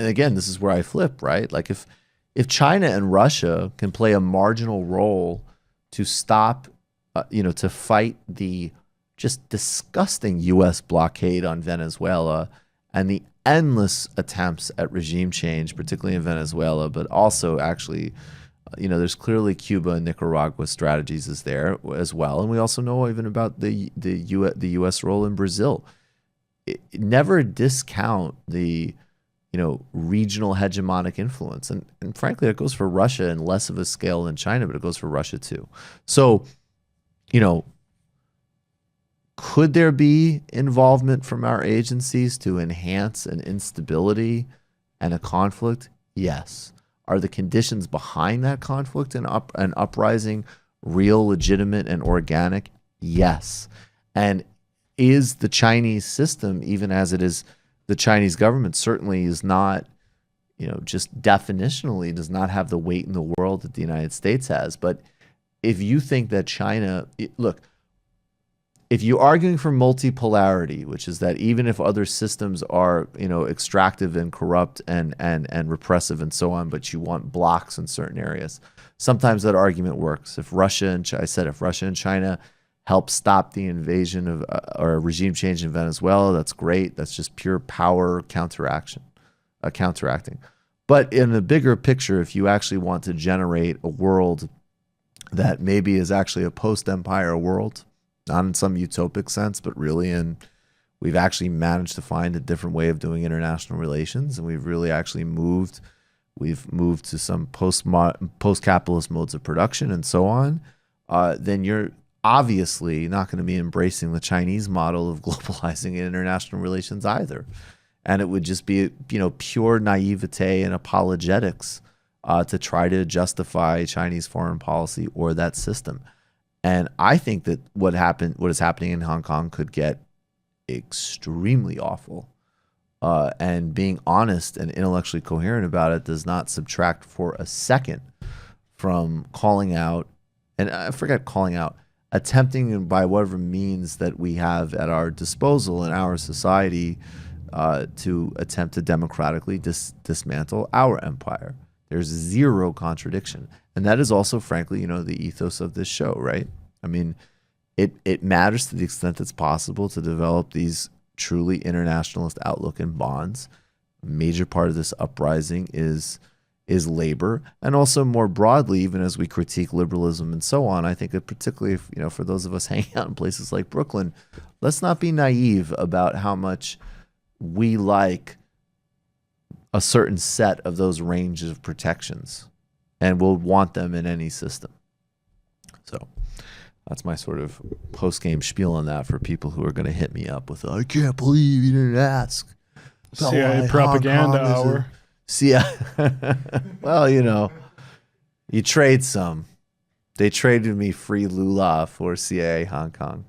again, this is where I flip, right? Like if China and Russia can play a marginal role to stop, to fight the just disgusting U.S. blockade on Venezuela and the endless attempts at regime change, particularly in Venezuela, but also actually, there's clearly Cuba and Nicaragua strategies is there as well. And we also know even about the U.S. role in Brazil. Never discount the regional hegemonic influence. And frankly, it goes for Russia in less of a scale than China, but it goes for Russia too. So, could there be involvement from our agencies to enhance an instability and a conflict? Yes. Are the conditions behind that conflict and an uprising real, legitimate, and organic? Yes. And is the Chinese system, even as it is the Chinese government, certainly is not, just definitionally does not have the weight in the world that the United States has. But if you think that China, look, if you're arguing for multipolarity, which is that even if other systems are, extractive and corrupt and repressive and so on, but you want blocks in certain areas, sometimes that argument works. If Russia and China help stop the invasion of or regime change in Venezuela, that's great. That's just pure power counteracting. But in the bigger picture, if you actually want to generate a world that maybe is actually a post-empire world, not in some utopic sense, but really we've actually managed to find a different way of doing international relations, and we've really actually moved to some post-capitalist modes of production and so on, then obviously not going to be embracing the Chinese model of globalizing international relations either. And it would just be, pure naivete and apologetics to try to justify Chinese foreign policy or that system. And I think that what is happening in Hong Kong could get extremely awful. And being honest and intellectually coherent about it does not subtract for a second from calling out, and I forget calling out, attempting by whatever means that we have at our disposal in our society to attempt to democratically dismantle our empire. There's zero contradiction. And that is also, frankly, the ethos of this show, right? I mean, it matters to the extent it's possible to develop these truly internationalist outlook in bonds. A major part of this uprising is labor, and also more broadly, even as we critique liberalism and so on, I think that particularly if, for those of us hanging out in places like Brooklyn, let's not be naive about how much we like a certain set of those ranges of protections, and we'll want them in any system. So that's my sort of post-game spiel on that for people who are going to hit me up with, I can't believe you didn't ask. CIA propaganda hour. Well, you trade some. They traded me free Lula for CIA Hong Kong.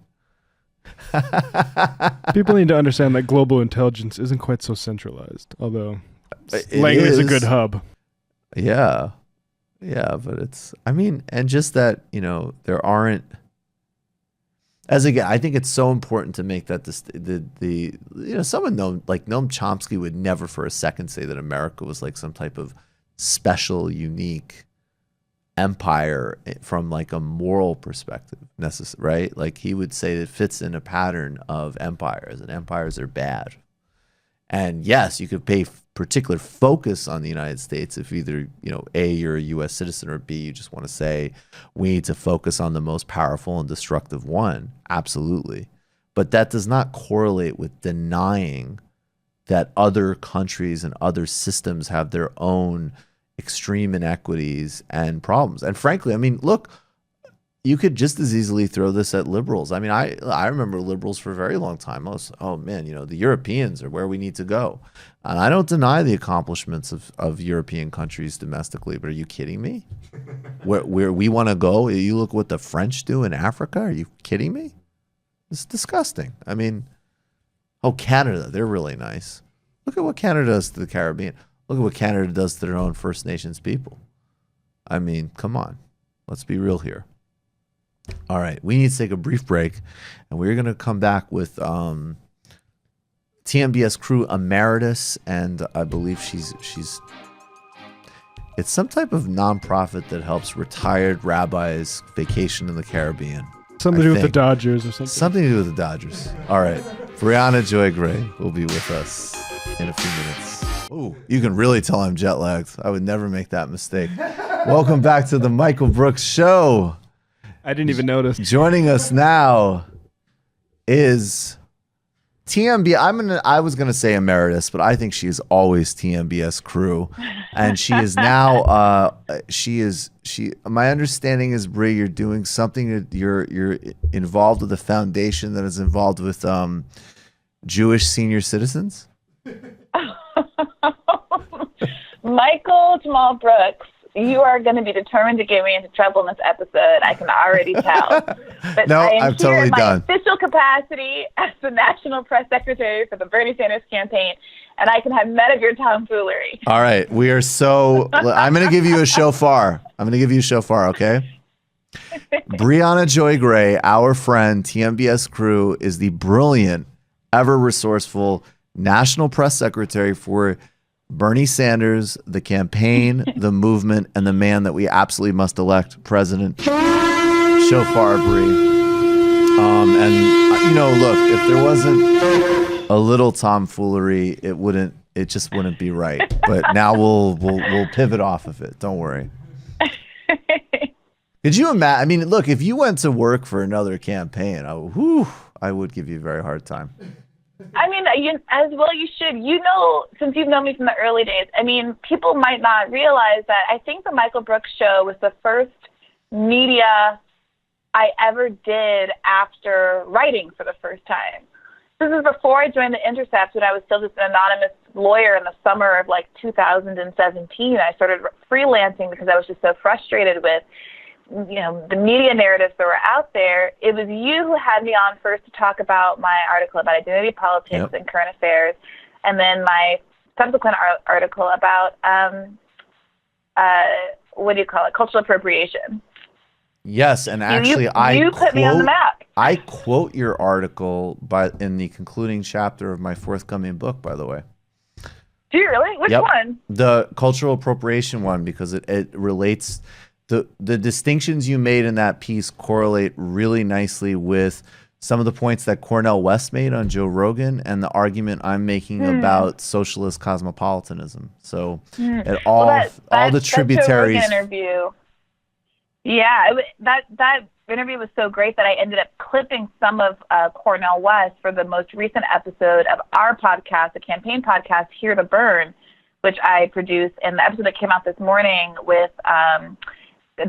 People need to understand that global intelligence isn't quite so centralized, although Langley is a good hub. Yeah. Yeah, but and just that, there aren't, I think it's so important to make that someone like Noam Chomsky would never for a second say that America was like some type of special, unique empire from like a moral perspective, right? Like he would say it fits in a pattern of empires, and empires are bad. And yes, you could pay particular focus on the United States if either, A, you're a U.S. citizen, or B, you just want to say we need to focus on the most powerful and destructive one. Absolutely. But that does not correlate with denying that other countries and other systems have their own extreme inequities and problems. And frankly, look, you could just as easily throw this at liberals. I remember liberals for a very long time. The Europeans are where we need to go. And I don't deny the accomplishments of European countries domestically, but are you kidding me? Where we want to go, you look what the French do in Africa. Are you kidding me? It's disgusting. Canada, they're really nice. Look at what Canada does to the Caribbean. Look at what Canada does to their own First Nations people. Come on. Let's be real here. All right, we need to take a brief break, and we're going to come back with TMBS crew emeritus, and I believe she's it's some type of nonprofit that helps retired rabbis vacation in the Caribbean. Something to do with the Dodgers or something. Something to do with the Dodgers. All right, Briahna Joy Gray will be with us in a few minutes. Oh, you can really tell I'm jet lagged. I would never make that mistake. Welcome back to the Michael Brooks Show. I didn't even notice. Joining us now is TMB. I was gonna say emeritus, but I think she is always TMBS crew, and she is now. My understanding is, Bri, you're doing something. You're involved with a foundation that is involved with Jewish senior citizens. Michael Jamal Brooks, you are going to be determined to get me into trouble in this episode. I can already tell. But No, I am I'm here totally in my done. official capacity as the National Press Secretary for the Bernie Sanders campaign, and I can have none of your tomfoolery. All right, we are so. I'm going to give you a shofar. Okay. Briahna Joy Gray, our friend, TMBS crew, is the brilliant, ever resourceful National Press Secretary for Bernie Sanders, the campaign, the movement, and the man that we absolutely must elect president. Shofar, Bri. Look, if there wasn't a little tomfoolery, it just wouldn't be right. But now we'll pivot off of it. Don't worry. Could you imagine? Look, if you went to work for another campaign, I would give you a very hard time. As well you should. Since you've known me from the early days, people might not realize that I think the Michael Brooks Show was the first media I ever did after writing for the first time. This is before I joined The Intercept, when I was still just an anonymous lawyer in the summer of like 2017. I started freelancing because I was just so frustrated with, the media narratives that were out there. It was you who had me on first to talk about my article about identity politics and current affairs, and then my subsequent article about cultural appropriation. Yes, and actually, you put me on the map. I quote your article in the concluding chapter of my forthcoming book, by the way. Do you really? Which one? The cultural appropriation one, because it relates. The distinctions you made in that piece correlate really nicely with some of the points that Cornel West made on Joe Rogan and the argument I'm making about socialist cosmopolitanism. So all the tributaries. That Joe Rogan interview. Yeah, that interview was so great that I ended up clipping some of Cornel West for the most recent episode of our podcast, the campaign podcast, Here to Burn, which I produced. And the episode that came out this morning with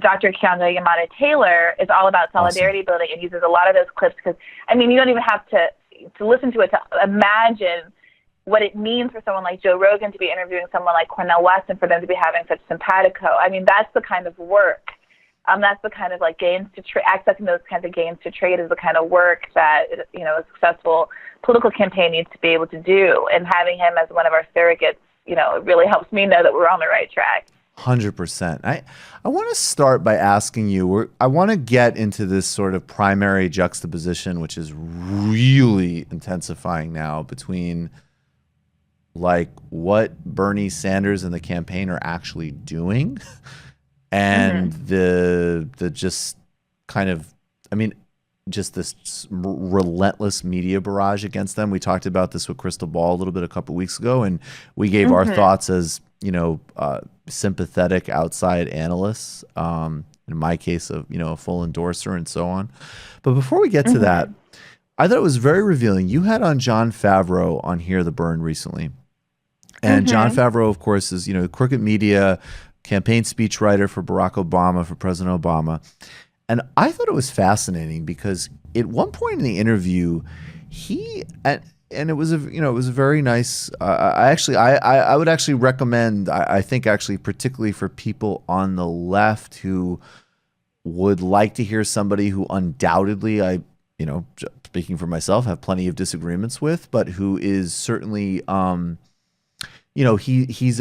Dr. Keonda Yamada Taylor is all about solidarity building, and uses a lot of those clips because, you don't even have to listen to it to imagine what it means for someone like Joe Rogan to be interviewing someone like Cornel West and for them to be having such simpatico. That's the kind of work. That's the kind of gains to trade, accessing those kinds of gains to trade is the kind of work that, a successful political campaign needs to be able to do. And having him as one of our surrogates, it really helps me know that we're on the right track. 100%. I want to start by asking you, I want to get into this sort of primary juxtaposition, which is really intensifying now between what Bernie Sanders and the campaign are actually doing and the just kind of, just this relentless media barrage against them. We talked about this with Crystal Ball a little bit a couple of weeks ago, and we gave our thoughts as, sympathetic outside analysts, in my case of, a full endorser and so on. But before we get to that, I thought it was very revealing. You had on Jon Favreau on Hear the Burn recently. And Jon Favreau, of course, is, Crooked Media campaign speechwriter for Barack Obama, for President Obama. And I thought it was fascinating because at one point in the interview, and it was a very nice. I would actually recommend. I think actually particularly for people on the left who would like to hear somebody who undoubtedly speaking for myself, have plenty of disagreements with, but who is certainly he's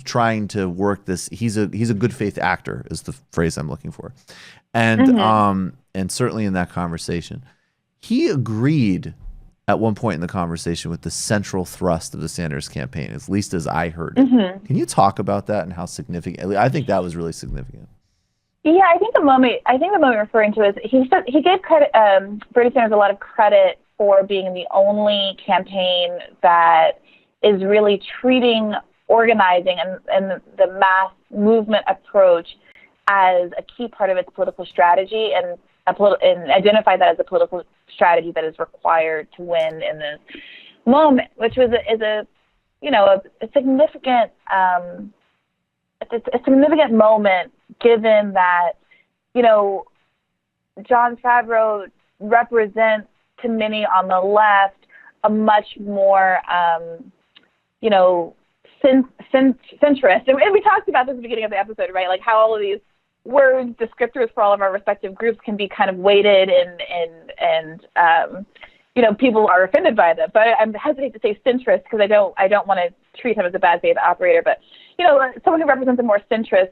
trying to work this. He's a good faith actor is the phrase I'm looking for, and certainly in that conversation, he agreed at one point in the conversation with the central thrust of the Sanders campaign, at least as I heard it. Can you talk about that and how significant? I think that was really significant. Yeah, I think the moment you're referring to is he gave credit, Bernie Sanders a lot of credit for being the only campaign that is really treating organizing and the mass movement approach as a key part of its political strategy and identify that as a political strategy that is required to win in this moment, which is a significant a significant moment, given that Jon Favreau represents to many on the left a much more centrist, and we talked about this at the beginning of the episode, right? Like how all of these words, descriptors for all of our respective groups can be kind of weighted and people are offended by them. But I'm hesitant to say centrist because I don't want to treat him as a bad faith operator. But someone who represents a more centrist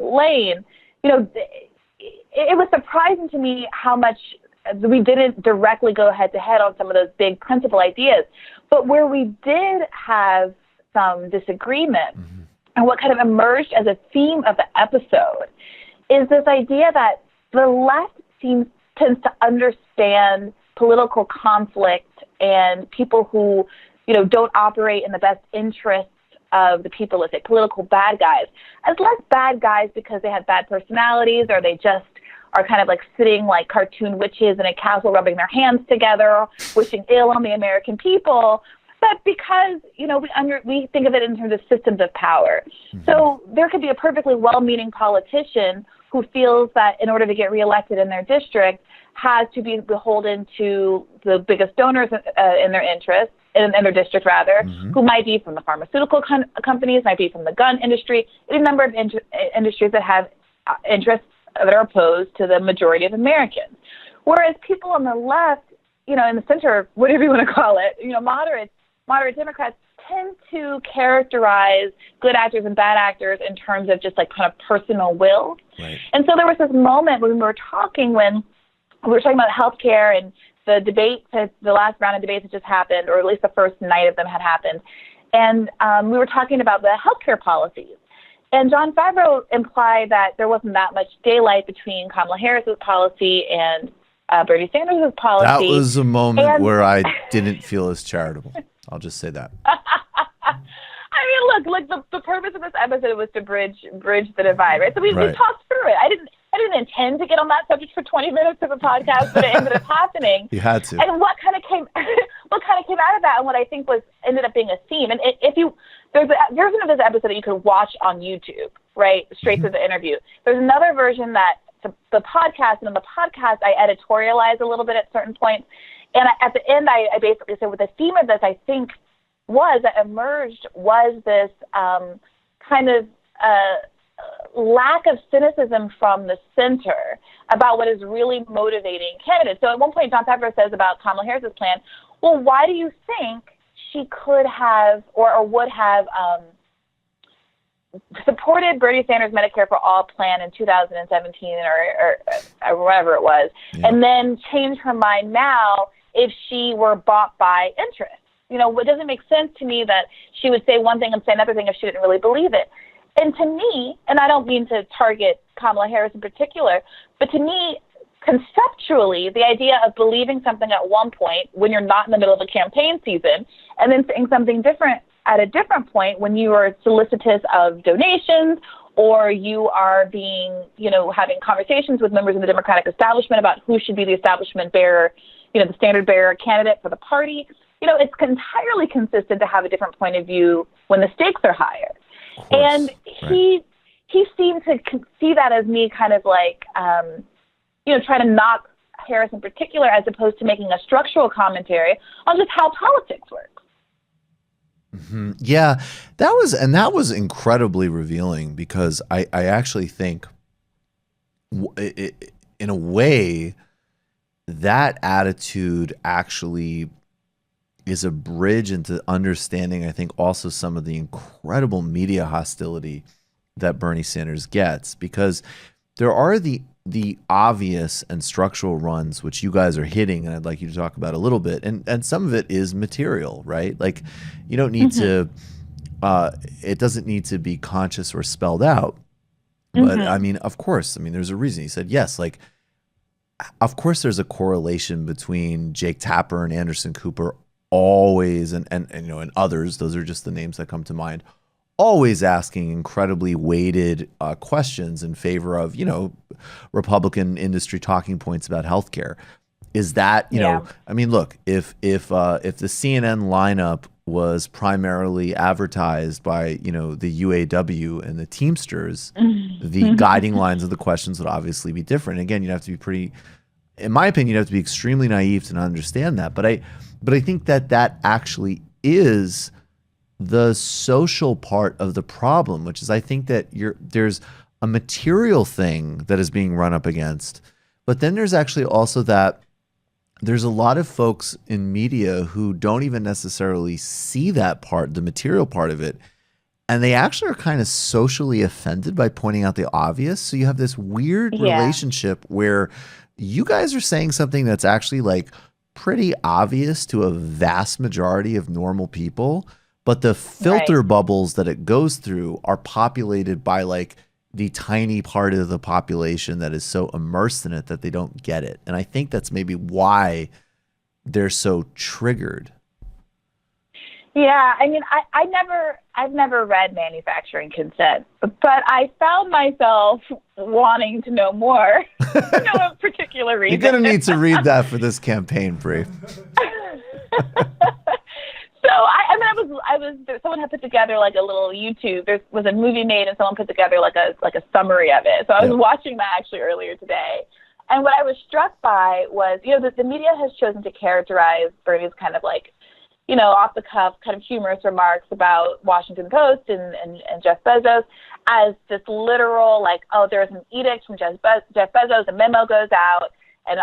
lane, it was surprising to me how much we didn't directly go head to head on some of those big principal ideas. But where we did have some disagreement, and what kind of emerged as a theme of the episode, is this idea that the left tends to understand political conflict and people who, don't operate in the best interests of the people, let's say political bad guys, as less bad guys because they have bad personalities or they just are kind of like sitting like cartoon witches in a castle rubbing their hands together, wishing ill on the American people, but because, we think of it in terms of systems of power. So there could be a perfectly well-meaning politician who feels that in order to get reelected in their district has to be beholden to the biggest donors in their interest, in their district rather, who might be from the pharmaceutical companies, might be from the gun industry, any number of industries that have interests that are opposed to the majority of Americans. Whereas people on the left, in the center, whatever you want to call it, moderate Democrats tend to characterize good actors and bad actors in terms of just like kind of personal will. Right. And so there was this moment when we were talking about healthcare and the debate, the last round of debates had just happened, or at least the first night of them had happened. And we were talking about the healthcare policies. And Jon Favreau implied that there wasn't that much daylight between Kamala Harris's policy and Bernie Sanders' policy. That was a moment where I didn't feel as charitable. I'll just say that. I mean, look, the purpose of this episode was to bridge the divide, right? So we talked through it. I didn't intend to get on that subject for 20 minutes of a podcast, but it ended up happening. You had to. And what kind of came out of that, and what I think ended up being a theme. And there's a version of this episode that you can watch on YouTube, right, straight through the interview. There's another version that the podcast, and in the podcast I editorialize a little bit at certain points. And at the end, I basically said, what the theme of this, I think, that emerged was this kind of lack of cynicism from the center about what is really motivating candidates. So at one point, Jon Favreau says about Kamala Harris's plan, well, why do you think she could have or would have supported Bernie Sanders' Medicare for All plan in 2017 or whatever it was, and then change her mind now if she were bought by interest? It doesn't make sense to me that she would say one thing and say another thing if she didn't really believe it. And to me, and I don't mean to target Kamala Harris in particular, but to me, conceptually, the idea of believing something at one point when you're not in the middle of a campaign season, and then saying something different at a different point when you are solicitous of donations, or you are being, having conversations with members of the Democratic establishment about who should be the establishment bearer, the standard bearer candidate for the party. It's entirely consistent to have a different point of view when the stakes are higher. And he seemed to see that as me kind of like, trying to knock Harris in particular, as opposed to making a structural commentary on just how politics works. Mm-hmm. Yeah, that was incredibly revealing, because I actually think in a way that attitude actually is a bridge into understanding, I think, also some of the incredible media hostility that Bernie Sanders gets, because there are the obvious and structural runs, which you guys are hitting, and I'd like you to talk about a little bit. And some of it is material, right? Like, you don't need to, it doesn't need to be conscious or spelled out. But I mean, of course, there's a reason. He said, yes, like, of course there's a correlation between Jake Tapper and Anderson Cooper always, and others, those are just the names that come to mind, always asking incredibly weighted questions in favor of, Republican industry talking points about healthcare. Is that, look, if the CNN lineup was primarily advertised by, the UAW and the Teamsters, the guiding lines of the questions would obviously be different. Again, you'd have to be in my opinion, you'd have to be extremely naive to not understand that. But I think that actually is the social part of the problem, which is, I think that there's a material thing that is being run up against, but then there's actually also that there's a lot of folks in media who don't even necessarily see that part, the material part of it, and they actually are kind of socially offended by pointing out the obvious. So you have this weird relationship where you guys are saying something that's actually like pretty obvious to a vast majority of normal people, but the filter bubbles that it goes through are populated by like the tiny part of the population that is so immersed in it that they don't get it. And I think that's maybe why they're so triggered. Yeah, I mean, I've never read Manufacturing Consent, but I found myself wanting to know more for no particular reason. You're going to need to read that for this campaign, Bri. So someone had put together like a little YouTube. There was a movie made, and someone put together like a summary of it. So I was watching that actually earlier today, and what I was struck by was, the media has chosen to characterize Bernie's kind of like, off the cuff, kind of humorous remarks about Washington Post and Jeff Bezos as this literal, like, oh, there's an edict from Jeff Bezos, a memo goes out, and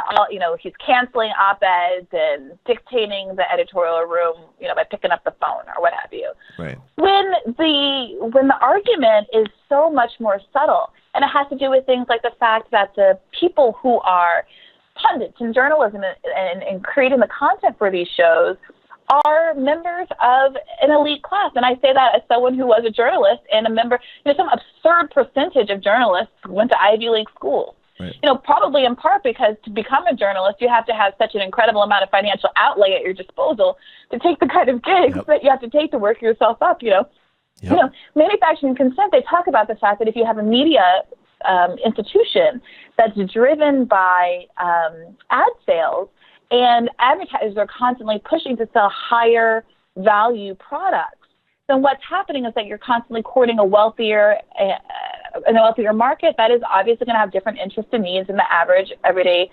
he's canceling op-eds and dictating the editorial room, by picking up the phone or what have you. Right. When the argument is so much more subtle, and it has to do with things like the fact that the people who are pundits in journalism and creating the content for these shows are members of an elite class. And I say that as someone who was a journalist and a member, some absurd percentage of journalists went to Ivy League schools. Right. Probably in part because to become a journalist, you have to have such an incredible amount of financial outlay at your disposal to take the kind of gigs that you have to take to work yourself up, manufacturing consent, they talk about the fact that if you have a media institution that's driven by ad sales, and advertisers are constantly pushing to sell higher value products, then what's happening is that you're constantly courting a wealthier market that is obviously going to have different interests and needs than the average everyday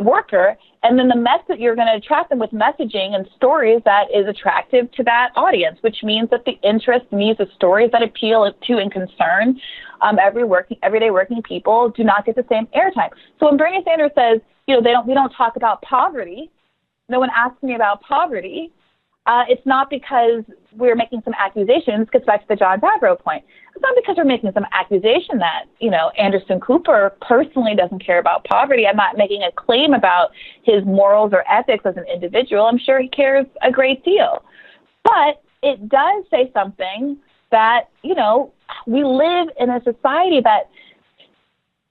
worker. And then the message, you're going to attract them with messaging and stories that is attractive to that audience, which means that the interest, needs, of stories that appeal to and concern everyday working people do not get the same airtime. So when Bernie Sanders says, we don't talk about poverty, no one asks me about poverty, it's not because we're making some accusations. It gets back to the John Favreau point. It's not because we're making some accusation that, Anderson Cooper personally doesn't care about poverty. I'm not making a claim about his morals or ethics as an individual. I'm sure he cares a great deal. But it does say something that, we live in a society that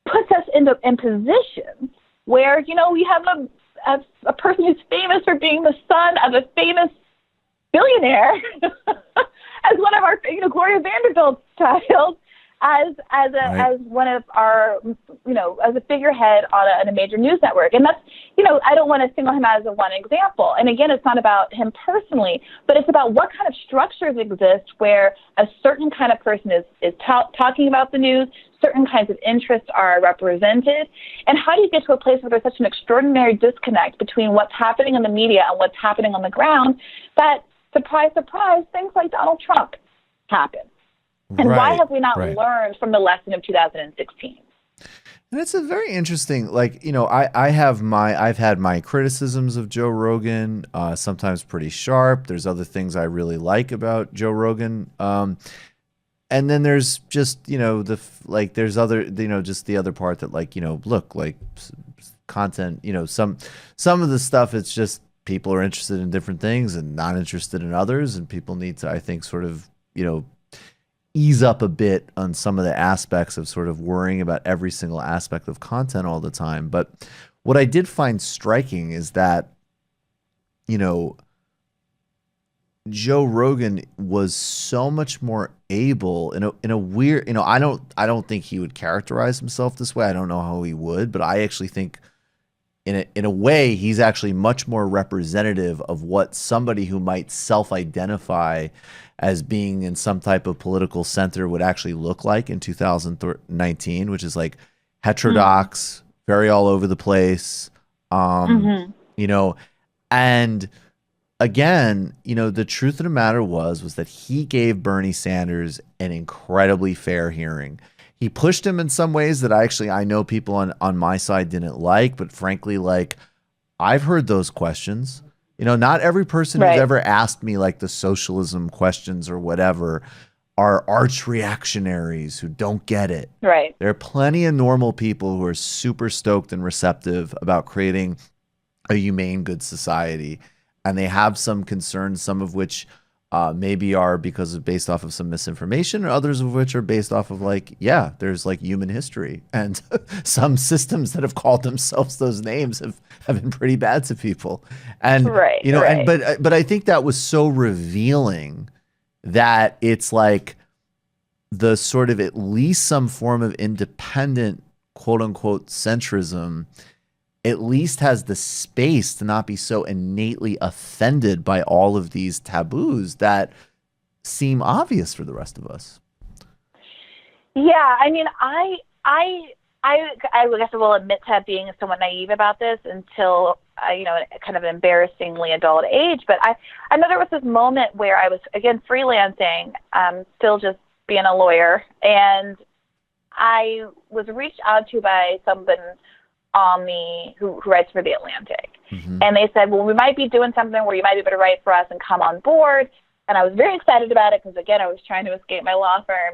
puts us in positions where, we have a person who's famous for being the son of a famous billionaire as one of our, Gloria Vanderbilt's child, as one of our, as a figurehead on a major news network. And that's, I don't want to single him out as a one example. And again, it's not about him personally, but it's about what kind of structures exist where a certain kind of person is talking about the news, certain kinds of interests are represented, and how do you get to a place where there's such an extraordinary disconnect between what's happening in the media and what's happening on the ground that, surprise, surprise, things like Donald Trump happen. And why have we not learned from the lesson of 2016? And it's a very interesting, I've had my criticisms of Joe Rogan, sometimes pretty sharp. There's other things I really like about Joe Rogan. And then there's just, there's other, just the other part that content, some of the stuff, it's just people are interested in different things and not interested in others. And people need to, I think, sort of, ease up a bit on some of the aspects of sort of worrying about every single aspect of content all the time. But what I did find striking is that, Joe Rogan was so much more able in a weird, I don't think he would characterize himself this way. I don't know how he would, but I actually think in a way he's actually much more representative of what somebody who might self-identify as being in some type of political center would actually look like in 2019, which is like heterodox, very all over the place, and again, the truth of the matter was that he gave Bernie Sanders an incredibly fair hearing. He pushed him in some ways that I know people on my side didn't like, but frankly, I've heard those questions. Not every person who's ever asked me the socialism questions or whatever are arch reactionaries who don't get it. Right. There are plenty of normal people who are super stoked and receptive about creating a humane, good society. And they have some concerns, some of which maybe are based off of some misinformation, or others of which are based off of there's human history, and some systems that have called themselves those names have been pretty bad to people. And but I think that was so revealing that it's the sort of at least some form of independent quote unquote centrism at least has the space to not be so innately offended by all of these taboos that seem obvious for the rest of us. Yeah, I mean, I guess I will admit to being somewhat naive about this until, kind of an embarrassingly adult age. But I know there was this moment where I was, again, freelancing, still just being a lawyer, and I was reached out to by someone who writes for The Atlantic. Mm-hmm. And they said, well, we might be doing something where you might be able to write for us and come on board. And I was very excited about it because, again, I was trying to escape my law firm.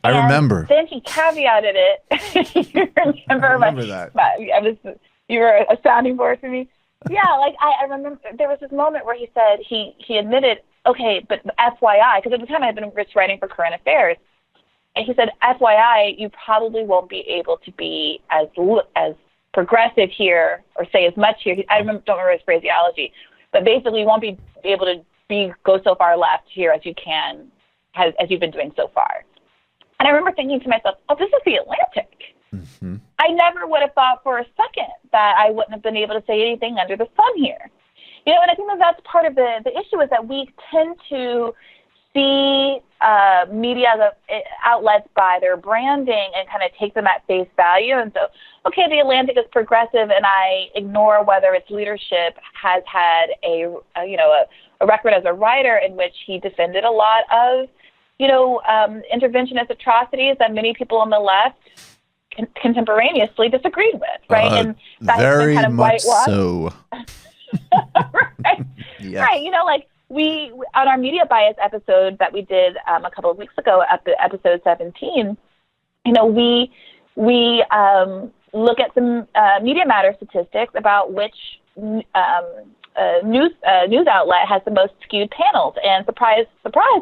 I remember. Then he caveated it. You remember that. You were a sounding board for me. Yeah, like I remember there was this moment where he said he admitted, okay, but FYI, because at the time I had been writing for Current Affairs, and he said, FYI, you probably won't be able to be as progressive here or say as much here. Don't remember his phraseology, but basically you won't be able to go so far left here as you can, as you've been doing so far. And I remember thinking to myself, oh, this is The Atlantic. Mm-hmm. I never would have thought for a second that I wouldn't have been able to say anything under the sun here. And I think that's part of the issue is that we tend to see media outlets by their branding and kind of take them at face value. And so, okay, The Atlantic is progressive, and I ignore whether its leadership has had a record as a writer in which he defended a lot of interventionist atrocities that many people on the left contemporaneously disagreed with, right? And that's very kind of much so. Right. Yes. Right. Like we on our media bias episode that we did a couple of weeks ago, episode 17, we look at some Media Matter statistics about which news outlet has the most skewed panels, and surprise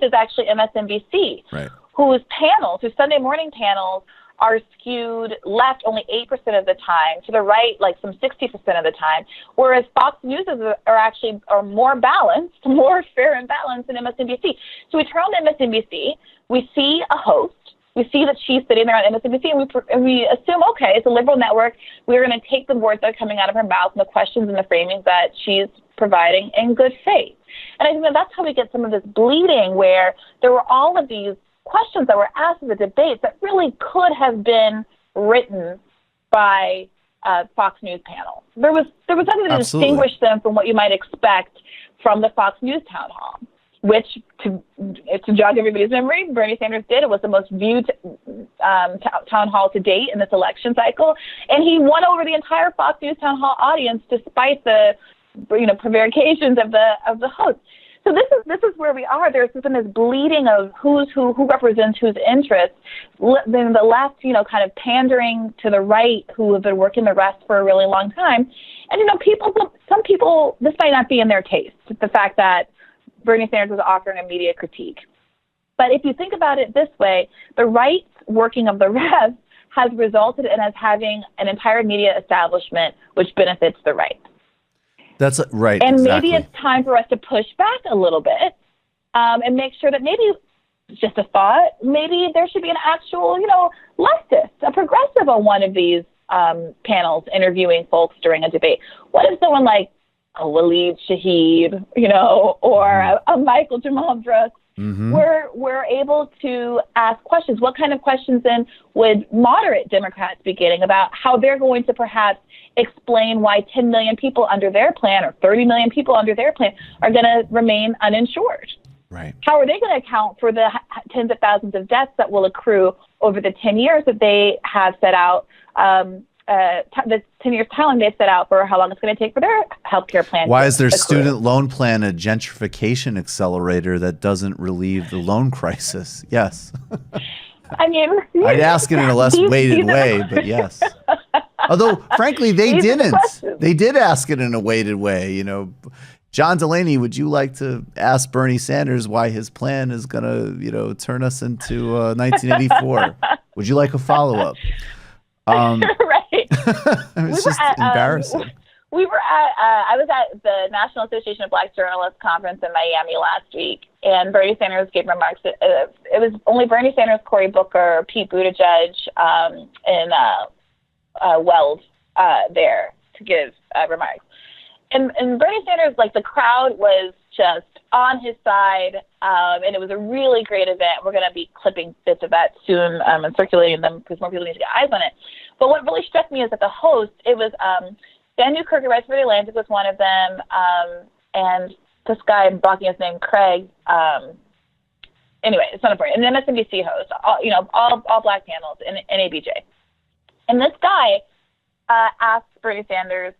is actually MSNBC, right, whose Sunday morning panels are skewed left only 8% of the time, to the right like some 60% of the time, whereas Fox News are more balanced, more fair and balanced than MSNBC. So we turn on MSNBC, we see a host, we see that she's sitting there on MSNBC, and we assume, okay, it's a liberal network. We're going to take the words that are coming out of her mouth and the questions and the framings that she's providing in good faith. And I think that's how we get some of this bleeding, where there were all of these questions that were asked in the debates that really could have been written by Fox News panel. There was nothing to distinguish them from what you might expect from the Fox News town hall, which, to jog everybody's memory, Bernie Sanders did. It was the most viewed town hall to date in this election cycle, and he won over the entire Fox News town hall audience despite the prevarications of the host. So this is where we are. There's been this bleeding of who represents whose interests. Then the left, kind of pandering to the right, who have been working the rest for a really long time. And some people, this might not be in their taste, the fact that Bernie Sanders was offering a media critique. But if you think about it this way, the right's working of the rest has resulted in us having an entire media establishment which benefits the right. That's right. And exactly. Maybe it's time for us to push back a little bit and make sure that maybe, just a thought, maybe there should be an actual, leftist, a progressive on one of these panels interviewing folks during a debate. What if someone like a Waleed Shahid, or a Michael Jamal Brooks, we're able to ask questions? What kind of questions then would moderate Democrats be getting about how they're going to perhaps explain why 10 million people under their plan or 30 million people under their plan are going to remain uninsured? Right. How are they going to account for the tens of thousands of deaths that will accrue over the 10 years that they have set out, the 10 years timeline they've set out for how long it's going to take for their healthcare plan? Why is their student loan plan a gentrification accelerator that doesn't relieve the loan crisis? Yes. I mean, I'd ask it in a less weighted way, but yes. Although, frankly, they didn't. They did ask it in a weighted way. John Delaney, would you like to ask Bernie Sanders why his plan is going to, turn us into 1984? Would you like a follow-up? Right. It's just embarrassing. I was at the National Association of Black Journalists conference in Miami last week, and Bernie Sanders gave remarks. It was only Bernie Sanders, Cory Booker, Pete Buttigieg, and Weld there. to give remarks. And Bernie Sanders, like, the crowd was just on his side, and it was a really great event. We're going to be clipping bits of that soon and circulating them because more people need to get eyes on it. But what really struck me is that the host, it was Dan Newkirk, who writes for The Atlantic, was one of them, and this guy, I'm blocking his name, Craig. Anyway, it's not important. An MSNBC host, all black panels in ABJ. And this guy asked Bernie Sanders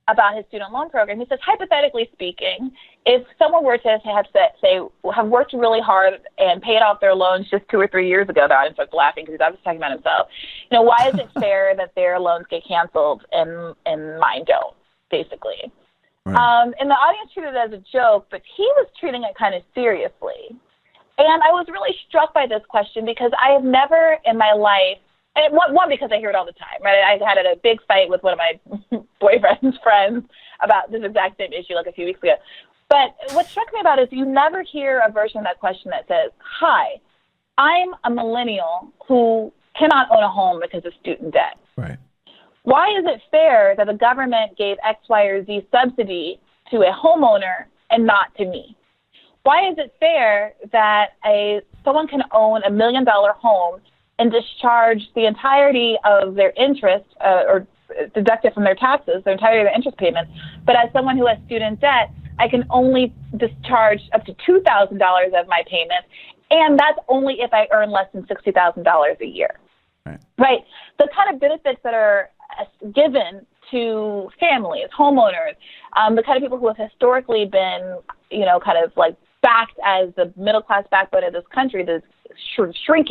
about his student loan program. He says, hypothetically speaking, if someone were to have worked really hard and paid off their loans just 2 or 3 years ago, the audience starts laughing because he's obviously talking about himself. Why is it fair that their loans get canceled and mine don't, basically? Right. And the audience treated it as a joke, but he was treating it kind of seriously. And I was really struck by this question because I have never in my life, and one, because I hear it all the time, right? I had a big fight with one of my boyfriend's friends about this exact same issue like a few weeks ago. But what struck me about it is you never hear a version of that question that says, hi, I'm a millennial who cannot own a home because of student debt. Right. Why is it fair that the government gave X, Y, or Z subsidy to a homeowner and not to me? Why is it fair that someone can own $1 million home and discharge the entirety of their interest or deduct it from their taxes, the entirety of their interest payments, but as someone who has student debt, I can only discharge up to $2,000 of my payments, and that's only if I earn less than $60,000 a year. Right? The kind of benefits that are given to families, homeowners, the kind of people who have historically been, kind of like backed as the middle-class backbone of this country, the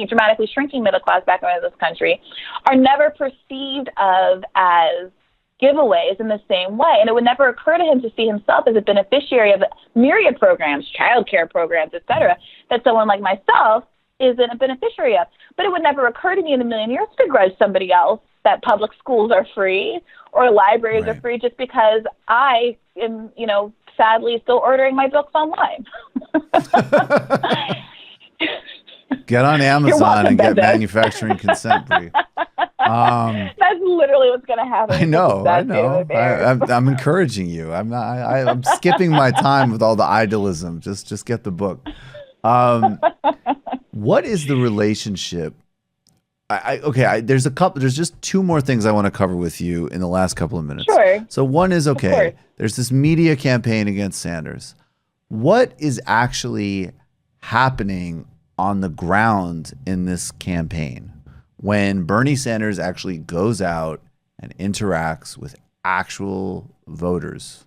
dramatically shrinking middle-class backbone of this country, are never perceived of as giveaways in the same way. And it would never occur to him to see himself as a beneficiary of myriad programs, child care programs, et cetera, that someone like myself isn't a beneficiary of. But it would never occur to me in a million years to begrudge somebody else that public schools are free or libraries are free just because I am, sadly still ordering my books online. Get on Amazon and get manufacturing consent, Brie. That's literally what's going to happen. I know. I'm encouraging you. I'm skipping my time with all the idealism. Just get the book. What is the relationship? There's just 2 more things I want to cover with you in the last couple of minutes. Sure. So one is, there's this media campaign against Sanders. What is actually happening on the ground in this campaign when Bernie Sanders actually goes out and interacts with actual voters?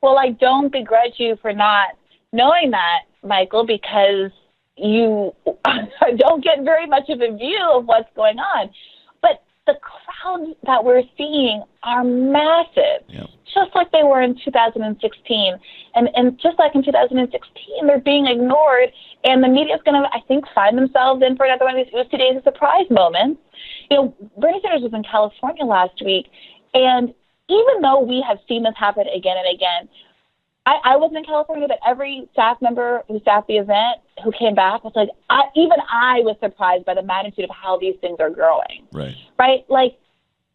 Well, I don't begrudge you for not knowing that, Michael, because you don't get very much of a view of what's going on. But the crowds that we're seeing are massive, just like they were in 2016. And just like in 2016, they're being ignored. And the media is going to, I think, find themselves in for another one of these Who's Today's a Surprise moments. Bernie Sanders was in California last week. And even though we have seen this happen again and again, I wasn't in California, but every staff member who staffed the event who came back was like, even I was surprised by the magnitude of how these things are growing. Right? Like,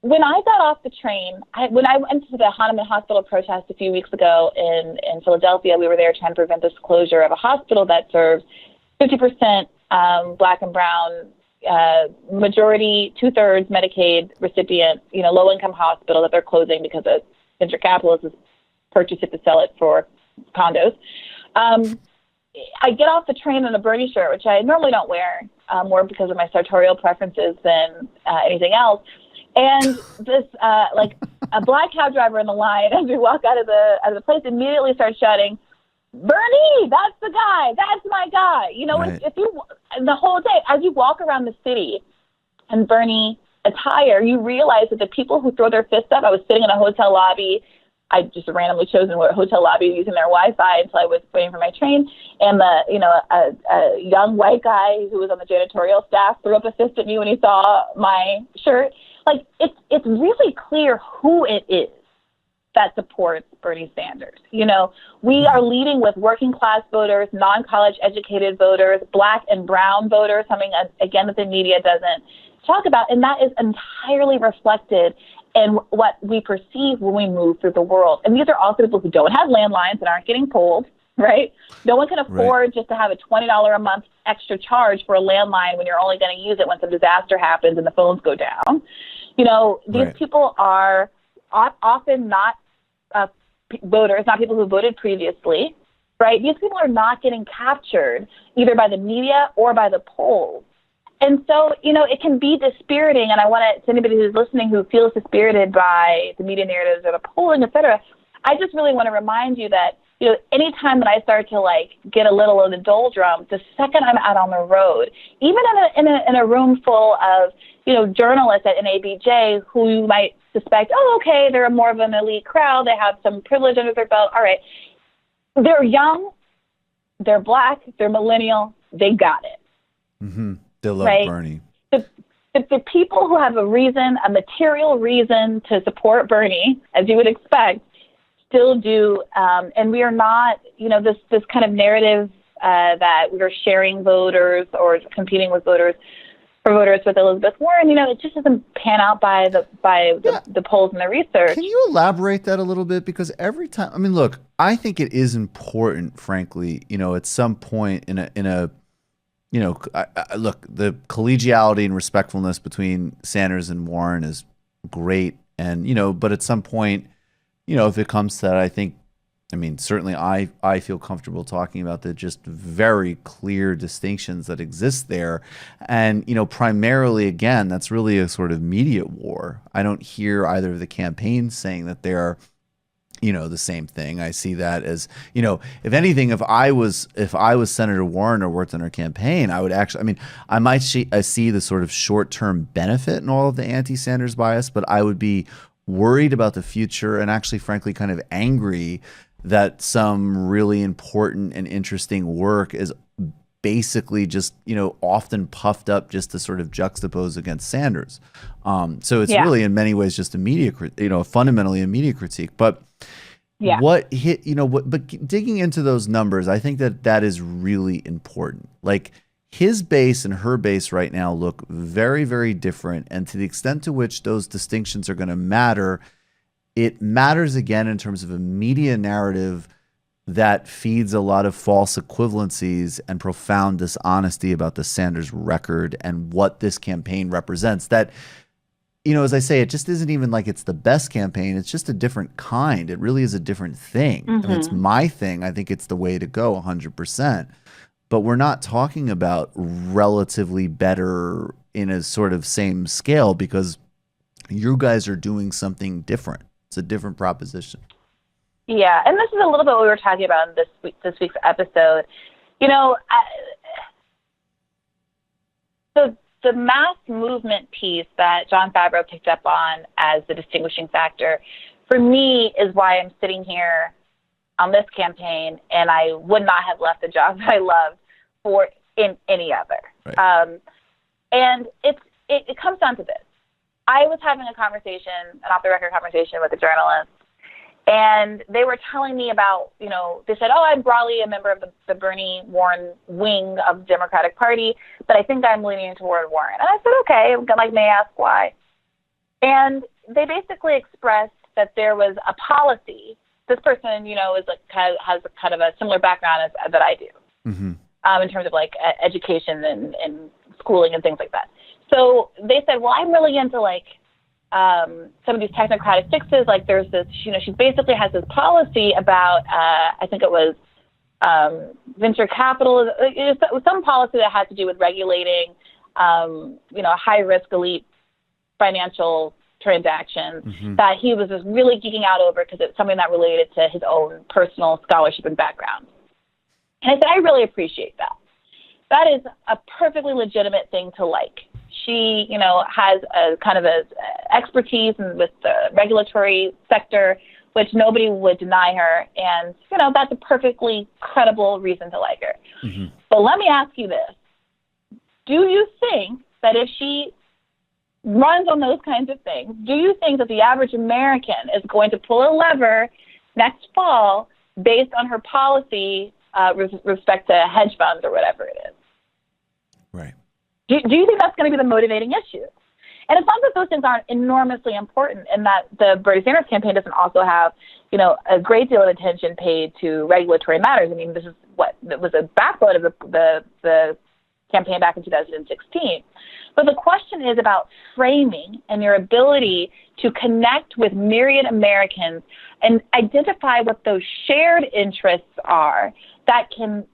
when I got off the train, when I went to the Hahnemann Hospital protest a few weeks ago in Philadelphia, we were there trying to prevent this closure of a hospital that serves 50% black and brown, majority, 2/3 Medicaid recipient, low-income hospital that they're closing because a venture capitalist has purchased it to sell it for condos. I get off the train in a Bernie shirt, which I normally don't wear, more because of my sartorial preferences than anything else. And this, a black cab driver in the line, as we walk out of the place, immediately starts shouting, "Bernie, that's the guy. That's my guy." If you, the whole day, as you walk around the city in Bernie attire, you realize that the people who throw their fists up, I was sitting in a hotel lobby. I just randomly chosen a hotel lobby using their Wi-Fi until I was waiting for my train. And a young white guy who was on the janitorial staff threw up a fist at me when he saw my shirt. Like, it's really clear who it is that supports Bernie Sanders. We are leading with working class voters, non-college educated voters, black and brown voters, something, again, that the media doesn't talk about. And that is entirely reflected and what we perceive when we move through the world. And these are also people who don't have landlines and aren't getting pulled, right? No one can afford just to have a $20 a month extra charge for a landline when you're only going to use it when some disaster happens and the phones go down. You know, these people are often not voters, not people who voted previously, right? These people are not getting captured either by the media or by the polls. And so, you know, it can be dispiriting, and I want to anybody who's listening who feels dispirited by the media narratives or the polling, et cetera, I just really want to remind you that, you know, anytime that I start to like get a little in the doldrums, the second I'm out on the road, even in a room full of, you know, journalists at NABJ who you might suspect, oh, okay, they're more of an elite crowd, they have some privilege under their belt, all right. They're young, they're black, they're millennial, they got it. Mm-hmm. They love Bernie. The people who have a reason, a material reason to support Bernie, as you would expect, still do. And we are not, you know, this kind of narrative that we're sharing voters or competing with voters for voters with Elizabeth Warren, you know, it just doesn't pan out by the polls and the research. Can you elaborate that a little bit? Because every time, I mean, look, I think it is important, frankly, you know, at some point in a you know, look, the collegiality and respectfulness between Sanders and Warren is great. And, you know, but at some point, you know, if it comes to that, I mean, certainly I feel comfortable talking about the just very clear distinctions that exist there. And, you know, primarily, again, that's really a sort of media war. I don't hear either of the campaigns saying that they're, you know, the same thing. I see that as, you know, if anything, if I was Senator Warren or worked on her campaign, I would actually, I mean, I might see the sort of short-term benefit in all of the anti-Sanders bias, but I would be worried about the future and actually, frankly, kind of angry that some really important and interesting work is basically just, you know, often puffed up just to sort of juxtapose against Sanders. So it's really in many ways just a media, you know, fundamentally a media critique. But what hit, you know, but digging into those numbers, I think that is really important. Like his base and her base right now look very, very different. And to the extent to which those distinctions are going to matter, it matters again in terms of a media narrative that feeds a lot of false equivalencies and profound dishonesty about the Sanders record and what this campaign represents. That, you know, as I say, it just isn't even like it's the best campaign. It's just a different kind. It really is a different thing. And it's my thing. I think it's the way to go 100%. But we're not talking about relatively better in a sort of same scale because you guys are doing something different. It's a different proposition. Yeah, and this is a little bit what we were talking about in this week's episode. You know, the mass movement piece that John Favreau picked up on as the distinguishing factor, for me, is why I'm sitting here on this campaign, and I would not have left the job that I love for in any other. Right. And it comes down to this. I was having a conversation, an off-the-record conversation with a journalist, and they were telling me about, you know, they said, oh, I'm broadly a member of the Bernie Warren wing of the Democratic Party, but I think I'm leaning toward Warren. And I said, okay, like, may I ask why? And they basically expressed that there was a policy. This person, you know, is like has kind of a similar background as that I do, in terms of like education and schooling and things like that. So they said, well, I'm really into like some of these technocratic fixes. Like there's this, you know, she basically has this policy about, I think it was venture capital. It was some policy that had to do with regulating, you know, high risk elite financial transactions that he was just really geeking out over because it's something that related to his own personal scholarship and background. And I said, I really appreciate that. That is a perfectly legitimate thing to like. She, you know, has a kind of a expertise with the regulatory sector, which nobody would deny her. And, you know, that's a perfectly credible reason to like her. But let me ask you this. Do you think that if she runs on those kinds of things, do you think that the average American is going to pull a lever next fall based on her policy with respect to hedge funds or whatever it is? Right. Do you think that's going to be the motivating issue? And it's not that those things aren't enormously important, and that the Bernie Sanders campaign doesn't also have, a great deal of attention paid to regulatory matters. I mean, this is what was a backbone of the campaign back in 2016. But the question is about framing and your ability to connect with myriad Americans and identify what those shared interests are that can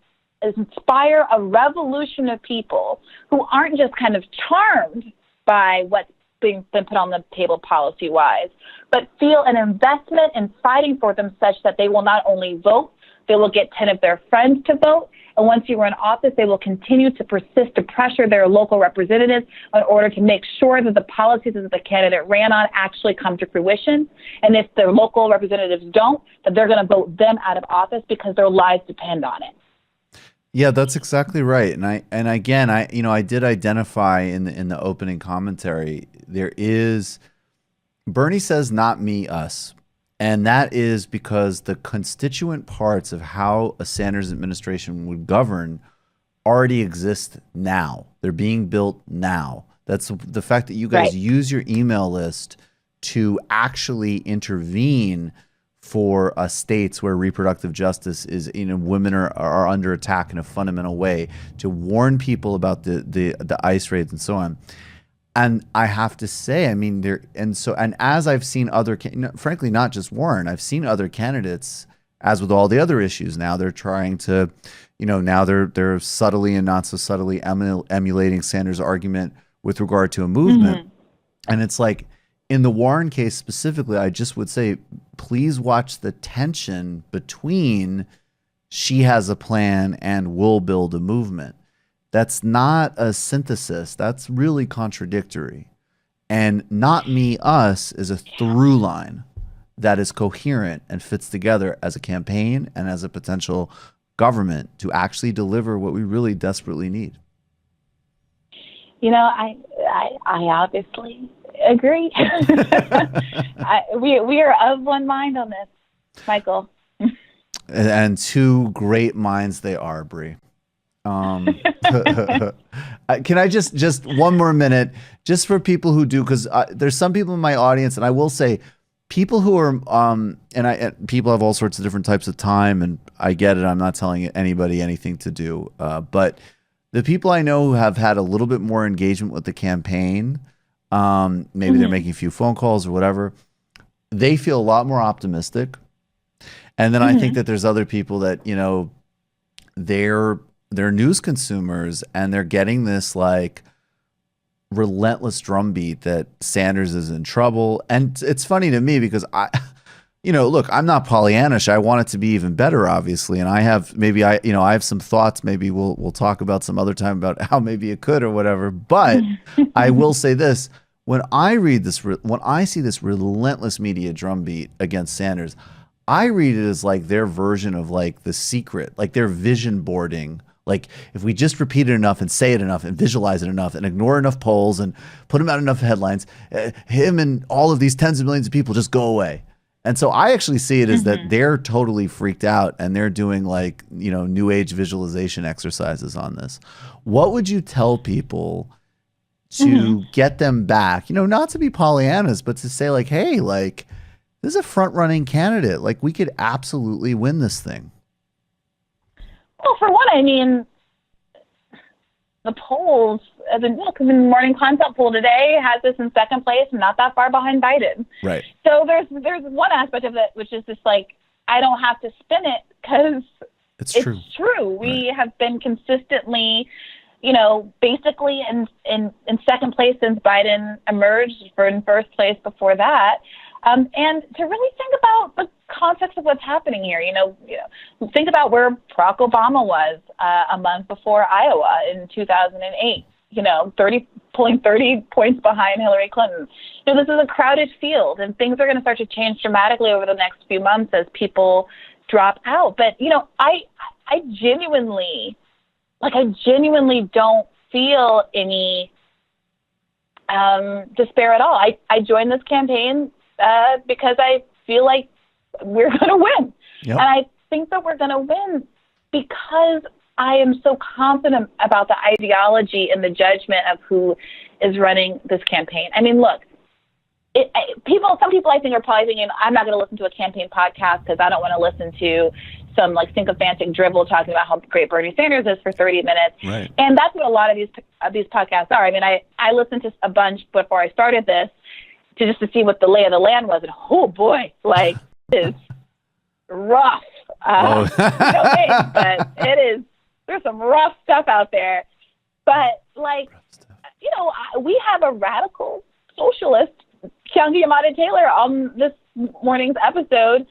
inspire a revolution of people who aren't just kind of charmed by what's been put on the table policy-wise, but feel an investment in fighting for them such that they will not only vote, they will get 10 of their friends to vote, and once you are in office, they will continue to persist to pressure their local representatives in order to make sure that the policies that the candidate ran on actually come to fruition. And if their local representatives don't, that they're going to vote them out of office because their lives depend on it. Yeah, that's exactly right. And again, I did identify in the opening commentary, there is, Bernie says not me, us. And that is because the constituent parts of how a Sanders administration would govern already exist now. They're being built now. That's the fact that you guys use your email list to actually intervene for states where reproductive justice is, women are under attack in a fundamental way, to warn people about the ICE raids and so on. And I have to say, I mean, and as I've seen other, frankly, not just Warren, I've seen other candidates, as with all the other issues now, they're trying to, now they're subtly and not so subtly emulating Sanders' argument with regard to a movement. Mm-hmm. And it's like, in the Warren case specifically, I just would say, please watch the tension between she has a plan and will build a movement. That's not a synthesis. That's really contradictory. And not me, us is a through line that is coherent and fits together as a campaign and as a potential government to actually deliver what we really desperately need. I obviously agree. We are of one mind on this, Michael. And two great minds they are, Bri. Can I just one more minute, just for people who do, because there's some people in my audience, and I will say, people who are people have all sorts of different types of time, and I get it. I'm not telling anybody anything to do, but the people I know who have had a little bit more engagement with the campaign, maybe they're making a few phone calls or whatever, they feel a lot more optimistic. And then I think that there's other people that, they're news consumers, and they're getting this like relentless drumbeat that Sanders is in trouble. And it's funny to me because look, I'm not Pollyannish. I want it to be even better, obviously. And I have I have some thoughts. Maybe we'll talk about some other time about how maybe it could or whatever. But I will say this: when I see this relentless media drumbeat against Sanders, I read it as like their version of like The Secret, like their vision boarding. Like if we just repeat it enough and say it enough and visualize it enough and ignore enough polls and put him out enough headlines, him and all of these tens of millions of people just go away. And so I actually see it as that they're totally freaked out and they're doing like, new age visualization exercises on this. What would you tell people to get them back, not to be Pollyannas, but to say like, hey, like this is a front running candidate. Like we could absolutely win this thing. Well, for one, I mean, the polls, the morning consult poll today has this in second place and not that far behind Biden. Right. So there's one aspect of it, which is just like, I don't have to spin it because it's true. We have been consistently, basically in second place since Biden emerged, in first place before that. And to really think about the context of what's happening here, think about where Barack Obama was a month before Iowa in 2008, pulling 30 points behind Hillary Clinton. This is a crowded field, and things are going to start to change dramatically over the next few months as people drop out. But, I genuinely don't feel any despair at all. I joined this campaign because I feel like we're going to win. Yep. And I think that we're going to win because I am so confident about the ideology and the judgment of who is running this campaign. I mean, look, some people I think are probably thinking, I'm not going to listen to a campaign podcast because I don't want to listen to some like sycophantic drivel talking about how great Bernie Sanders is for 30 minutes. Right. And that's what a lot of these podcasts are. I mean, I listened to a bunch before I started this to see what the lay of the land was. And oh boy, like it's rough. But it is, there's some rough stuff out there. But like, we have a radical socialist, Chianti Amada Taylor, on this morning's episode,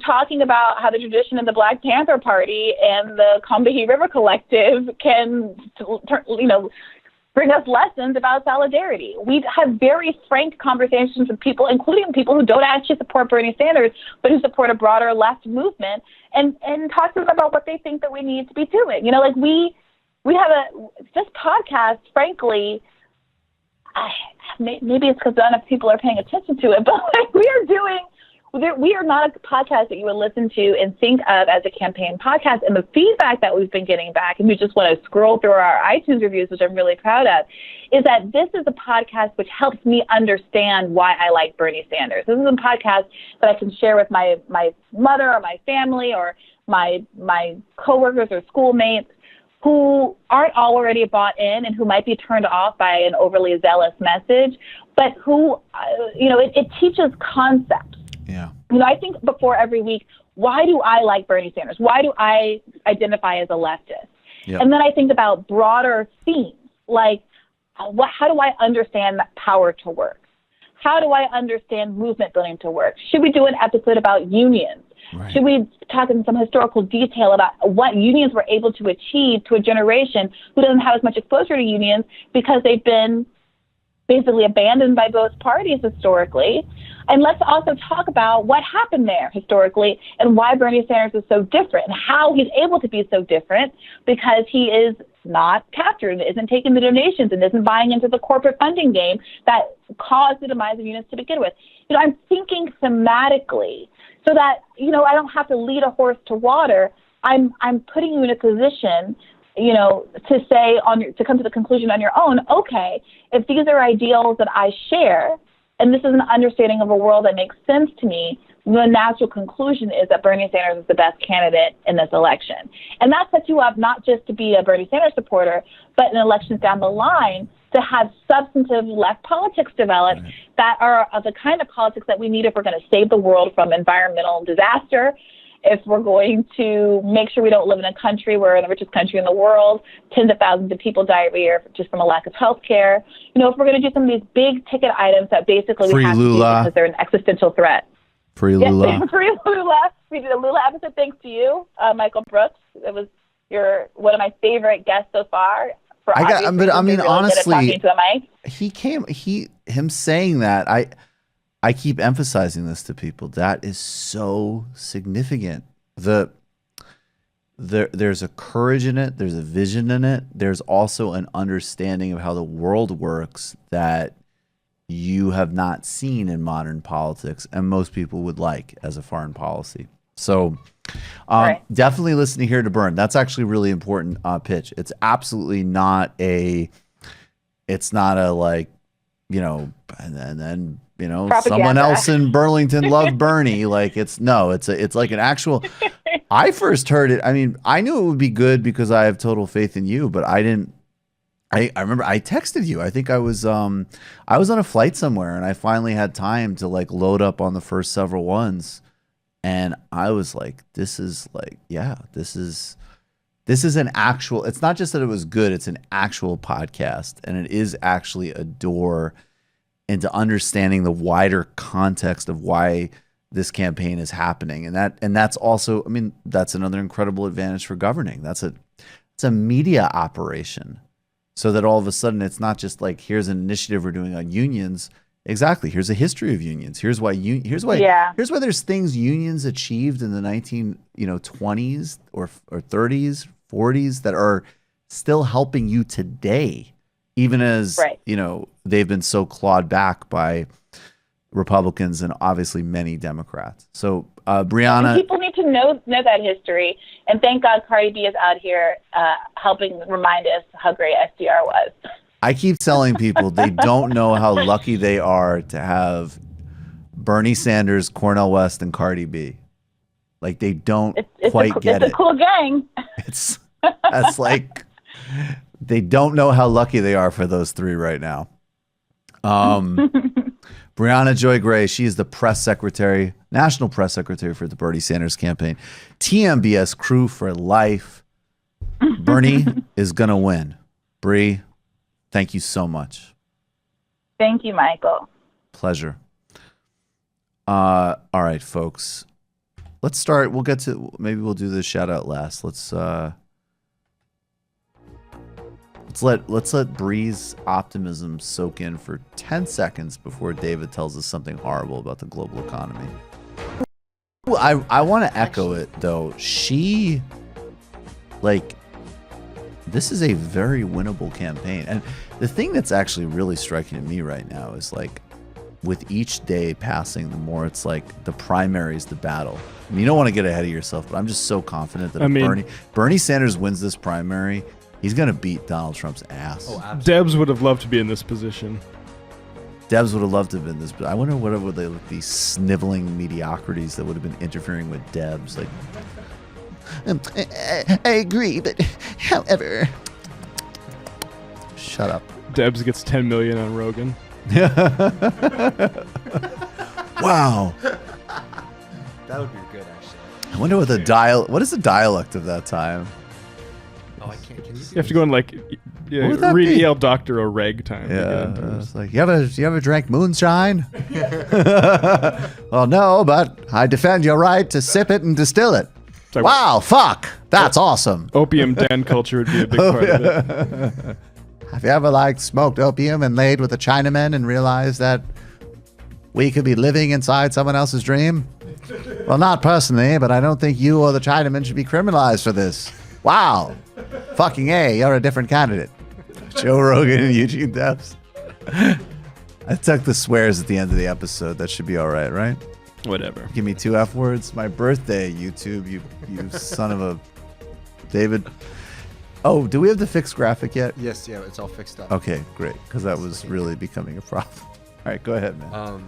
talking about how the tradition of the Black Panther Party and the Combahee River Collective can, bring us lessons about solidarity. We have very frank conversations with people, including people who don't actually support Bernie Sanders, but who support a broader left movement, and talk to them about what they think that we need to be doing. We have this podcast, frankly, maybe it's because not enough people are paying attention to it, but we are not a podcast that you would listen to and think of as a campaign podcast. And the feedback that we've been getting back, and we just want to scroll through our iTunes reviews, which I'm really proud of, is that this is a podcast which helps me understand why I like Bernie Sanders. This is a podcast that I can share with my mother or my family or my coworkers or schoolmates who aren't already bought in and who might be turned off by an overly zealous message, but who, it teaches concepts. Yeah. I think before every week, why do I like Bernie Sanders? Why do I identify as a leftist? Yep. And then I think about broader themes, like how do I understand power to work? How do I understand movement building to work? Should we do an episode about unions? Right. Should we talk in some historical detail about what unions were able to achieve to a generation who doesn't have as much exposure to unions because they've been basically abandoned by both parties historically? And let's also talk about what happened there historically and why Bernie Sanders is so different and how he's able to be so different, because he is not captured, isn't taking the donations, and isn't buying into the corporate funding game that caused the demise of unions to begin with. I'm thinking thematically so that, I don't have to lead a horse to water. I'm putting you in a position, to say to come to the conclusion on your own, okay, if these are ideals that I share, and this is an understanding of a world that makes sense to me, the natural conclusion is that Bernie Sanders is the best candidate in this election. And that sets you up not just to be a Bernie Sanders supporter, but in elections down the line to have substantive left politics develop that are of the kind of politics that we need if we're going to save the world from environmental disaster, if we're going to make sure we don't live in a country where in the richest country in the world, tens of thousands of people die every year just from a lack of health care. If we're going to do some of these big ticket items that basically we have to do because they're an existential threat. Free Lula. Yes, free Lula. We did a Lula episode thanks to you, Michael Brooks. It was one of my favorite guests so far. Honestly, him saying that, I keep emphasizing this to people. That is so significant. There's a courage in it. There's a vision in it. There's also an understanding of how the world works that you have not seen in modern politics, and most people would like as a foreign policy. So definitely listen to Here to Burn. That's actually a really important pitch. It's absolutely not and then propaganda. Someone else in Burlington loved Bernie. It's like an actual. I first heard it. I mean, I knew it would be good because I have total faith in you, but I didn't. I remember I texted you. I think I was on a flight somewhere, and I finally had time to load up on the first several ones, and I was like, this is an actual. It's not just that it was good; it's an actual podcast, and it is actually a door into understanding the wider context of why this campaign is happening, and that's also. I mean, that's another incredible advantage for governing. It's a media operation. So that all of a sudden it's not just here's an initiative we're doing on unions. Exactly. Here's a history of unions. Here's why there's things unions achieved in the 1920s or 30s, 40s that are still helping you today, even as they've been so clawed back by Republicans and obviously many Democrats. So And Briahna, people need to know that history, and thank God Cardi B is out here helping remind us how great SDR was. I keep telling people they don't know how lucky they are to have Bernie Sanders, Cornel West, and Cardi B. Like they don't quite get it. It's a cool gang. That's like they don't know how lucky they are for those three right now. Briahna Joy Gray, she is the press secretary, national press secretary for the Bernie Sanders campaign. TMBS crew for life. Bernie is gonna win. Bree, thank you so much. Thank you, Michael. Pleasure. All right, folks. Let's start. We'll get to, maybe we'll do the shout out last. Let's let Bree's optimism soak in for 10 seconds before David tells us something horrible about the global economy. I want to echo it though. She, like, this is a very winnable campaign. And the thing that's actually really striking to me right now is like, with each day passing, the more it's like the primary is the battle. I mean, you don't want to get ahead of yourself, but I'm just so confident that if Bernie Sanders wins this primary, he's going to beat Donald Trump's ass. Oh, absolutely. Debs would have loved to be in this position. Debs would have loved to have been this, but I wonder what would they look, these sniveling mediocrities that would have been interfering with Debs. Like, I agree, but however, shut up. Debs gets 10 million on Rogan. Wow. That would be good, actually. I wonder what what is the dialect of that time? Oh, I can't. Can you have to go in like read EL Dr. O'Reg time. Yeah, it's like you ever drank moonshine? Well, no, but I defend your right to sip it and distill it. Like, wow, fuck, that's awesome. Opium den culture would be a big part of it. Have you ever smoked opium and laid with a Chinaman and realized that we could be living inside someone else's dream? Well, not personally, but I don't think you or the Chinaman should be criminalized for this. Wow. Fucking A, you're a different candidate. Joe Rogan and Eugene Debs. I took the swears at the end of the episode. That should be all right? Whatever. Give me 2 F words. My birthday, YouTube, you son of a... David... Oh, do we have the fixed graphic yet? Yes, yeah, it's all fixed up. Okay, great, because that was really becoming a problem. All right, go ahead, man.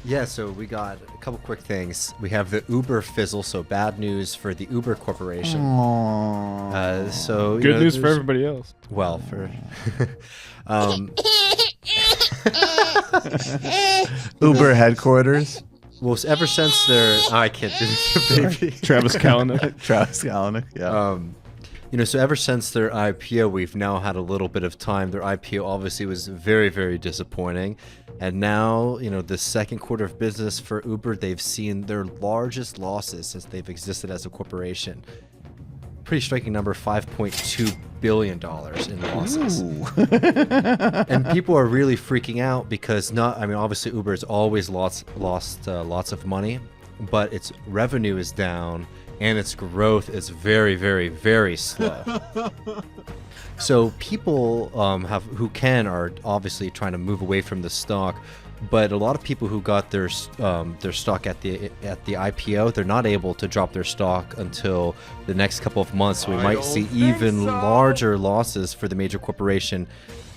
Yeah, so we got a couple quick things. We have the Uber fizzle, so bad news for the Uber Corporation. So good news for everybody else. Well, for Uber headquarters. Well, ever since their I can't do this, baby. Travis Kalanick. Travis Kalanick. Yeah. So ever since their IPO, we've now had a little bit of time. Their IPO obviously was very, very disappointing. And now, the second quarter of business for Uber, they've seen their largest losses since they've existed as a corporation. Pretty striking number, $5.2 billion in losses. And people are really freaking out because obviously Uber has always lost lots of money, but its revenue is down and its growth is very, very, very slow. So people are obviously trying to move away from the stock, but a lot of people who got their stock at the IPO, they're not able to drop their stock until the next couple of months. We might see even larger losses for the major corporation.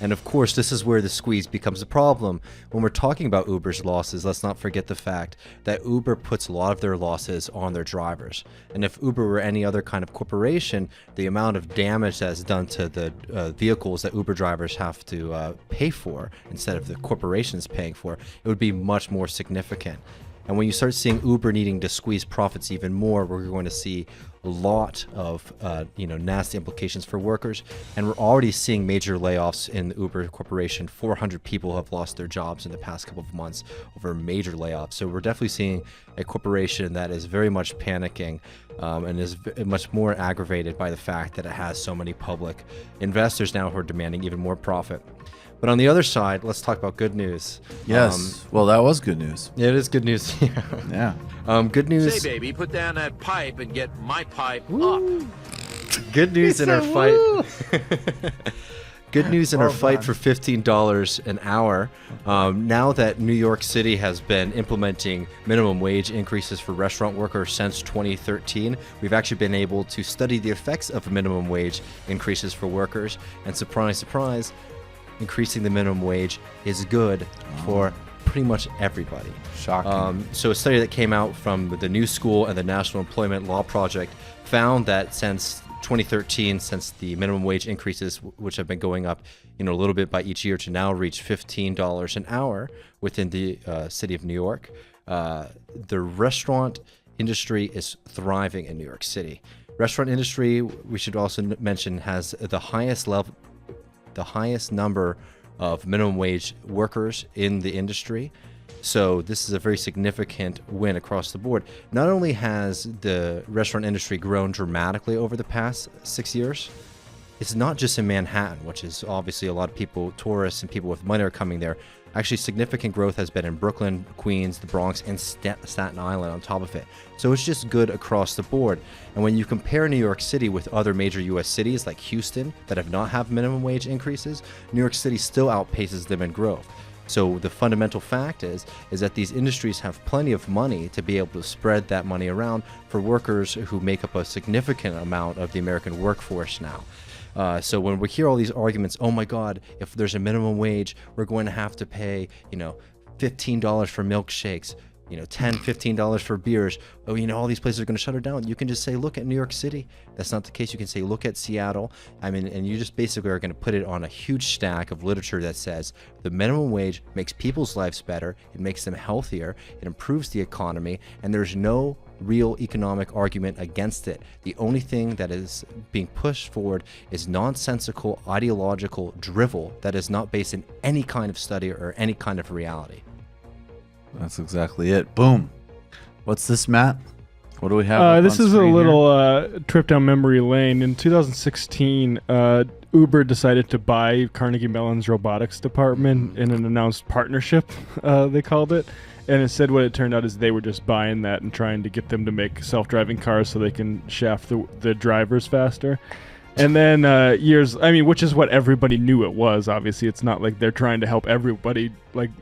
And of course, this is where the squeeze becomes a problem. When we're talking about Uber's losses, let's not forget the fact that Uber puts a lot of their losses on their drivers. And if Uber were any other kind of corporation, the amount of damage that's done to the vehicles that Uber drivers have to pay for instead of the corporations paying for, it would be much more significant. And when you start seeing Uber needing to squeeze profits even more, we're going to see a lot of nasty implications for workers. And we're already seeing major layoffs in the Uber Corporation. 400 people have lost their jobs in the past couple of months over major layoffs. So we're definitely seeing a corporation that is very much panicking and is much more aggravated by the fact that it has so many public investors now who are demanding even more profit. But on the other side, let's talk about good news. Yes. Well, that was good news. It is good news. Yeah. Good news. Say, baby, put down that pipe and get my pipe up. Good news in our fight. Good news in our Well fight done. for $15 an hour. Now that New York City has been implementing minimum wage increases for restaurant workers since 2013, we've actually been able to study the effects of minimum wage increases for workers. And surprise, surprise, increasing the minimum wage is good for pretty much everybody. Shocking. So a study that came out from the New School and the National Employment Law Project found that since 2013, since the minimum wage increases, which have been going up, a little bit by each year to now reach $15 an hour within the city of New York, the restaurant industry is thriving in New York City. Restaurant industry, we should also mention, has the highest number of minimum wage workers in the industry. So this is a very significant win across the board. Not only has the restaurant industry grown dramatically over the past 6 years, it's not just in Manhattan, which is obviously a lot of people, tourists and people with money are coming there. Actually, significant growth has been in Brooklyn, Queens, the Bronx, and Staten Island on top of it. So it's just good across the board. And when you compare New York City with other major U.S. cities like Houston that have not had minimum wage increases, New York City still outpaces them in growth. So the fundamental fact is that these industries have plenty of money to be able to spread that money around for workers who make up a significant amount of the American workforce now. So when we hear all these arguments, oh my God, if there's a minimum wage, we're going to have to pay, $15 for milkshakes, $10, $15 for beers. Oh, all these places are going to shut it down. You can just say, look at New York City. That's not the case. You can say, look at Seattle. And you just basically are going to put it on a huge stack of literature that says the minimum wage makes people's lives better. It makes them healthier. It improves the economy. And there's no real economic argument against it. The only thing that is being pushed forward is nonsensical ideological drivel that is not based in any kind of study or any kind of reality. That's exactly it. Boom. What's this, Matt? What do we have? This is a little trip down memory lane. In 2016, Uber decided to buy Carnegie Mellon's robotics department in an announced partnership, they called it. And instead, what it turned out is they were just buying that and trying to get them to make self-driving cars so they can shaft the drivers faster. And then which is what everybody knew it was. Obviously, it's not like they're trying to help everybody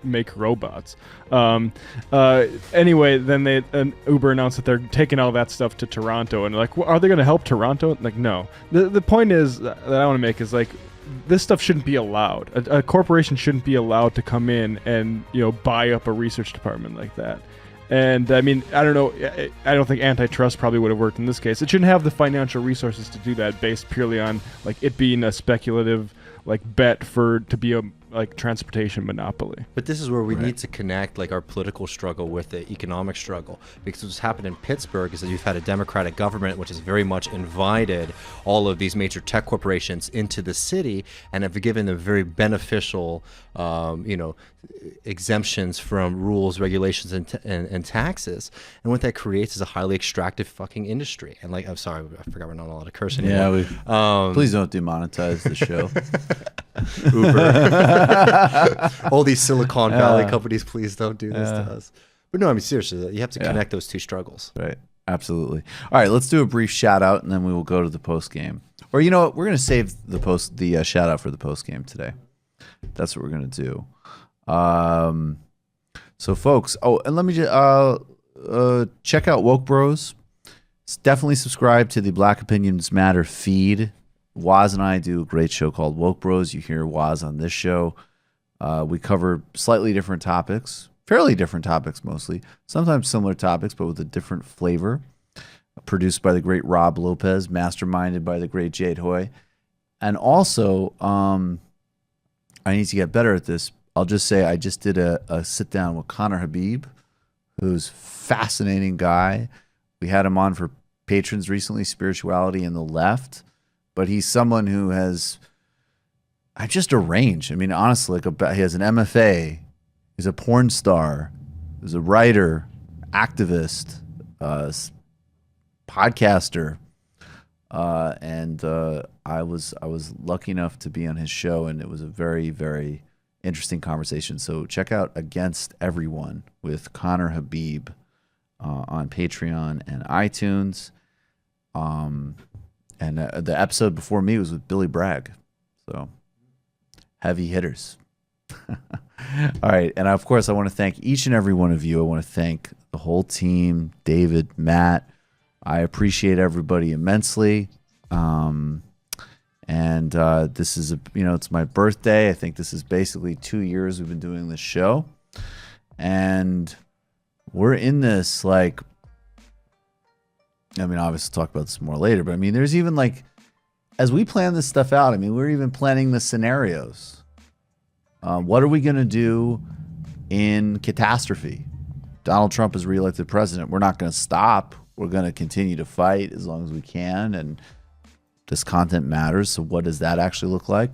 make robots. Anyway, then Uber announced that they're taking all that stuff to Toronto, and are they going to help Toronto? No. The point is that I want to make is this stuff shouldn't be allowed. A corporation shouldn't be allowed to come in and buy up a research department like that. And I don't know. I don't think antitrust probably would have worked in this case. It shouldn't have the financial resources to do that, based purely on it being a speculative bet to be a transportation monopoly. But this is where we need to connect our political struggle with the economic struggle, because what's happened in Pittsburgh is that you've had a Democratic government which has very much invited all of these major tech corporations into the city and have given them very beneficial exemptions from rules, regulations, and taxes. And what that creates is a highly extractive fucking industry. And I'm sorry, I forgot we're not allowed to curse anymore. Yeah, please don't demonetize the show. Uber. All these Silicon Valley companies, please don't do this to us. But no, seriously, you have to connect those two struggles. Right. Absolutely. All right, let's do a brief shout out and then we will go to the post game. Or you know what? We're going to save the shout out for the post game today. That's what we're going to do. So folks, and let me just check out Woke Bros. Definitely subscribe to the Black Opinions Matter feed. Waz and I do a great show called Woke Bros. You hear Waz on this show. We cover slightly different topics, fairly different topics mostly, sometimes similar topics, but with a different flavor. Produced by the great Rob Lopez, masterminded by the great Jade Hoy. And also, I need to get better at this. I'll just say I just did a sit down with Connor Habib, who's a fascinating guy. We had him on for patrons recently, Spirituality and the Left. But he's someone who has just a range. Honestly, he has an MFA. He's a porn star. He's a writer, activist, podcaster, and I was lucky enough to be on his show, and it was a very, very interesting conversation. So check out Against Everyone with Connor Habib on Patreon and iTunes. And the episode before me was with Billy Bragg. So heavy hitters. All right. And of course, I want to thank each and every one of you. I want to thank the whole team, David, Matt. I appreciate everybody immensely. This is it's my birthday. I think this is basically 2 years we've been doing this show. And we're in this, like, I mean, obviously talk about this more later, but I mean, there's even like, as we plan this stuff out, I mean, we're even planning the scenarios. What are we going to do in catastrophe? Donald Trump is reelected president. We're not going to stop. We're going to continue to fight as long as we can. And this content matters. So what does that actually look like?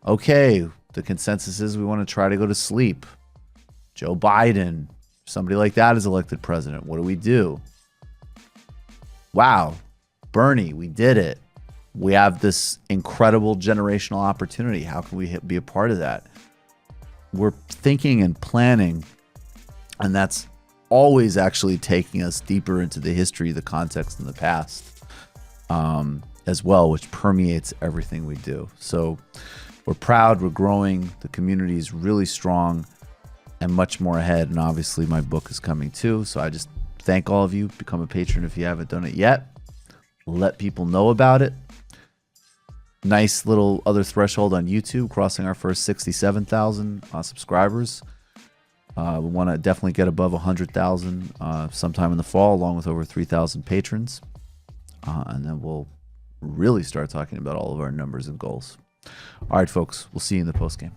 Okay, the consensus is we want to try to go to sleep. Joe Biden, somebody like that is elected president. What do we do? Wow, Bernie, we did it. We have this incredible generational opportunity. How can we be a part of that? We're thinking and planning, and that's always actually taking us deeper into the history, the context, and the past as well, which permeates everything we do. So we're proud, we're growing, the community is really strong, and much more ahead. And obviously my book is coming too. So I just thank all of you. Become a patron if you haven't done it yet. Let people know about it. Nice little other threshold on YouTube, crossing our first 67,000 subscribers. We want to definitely get above 100,000 sometime in the fall, along with over 3,000 patrons. And then we'll really start talking about all of our numbers and goals. All right, folks, we'll see you in the postgame.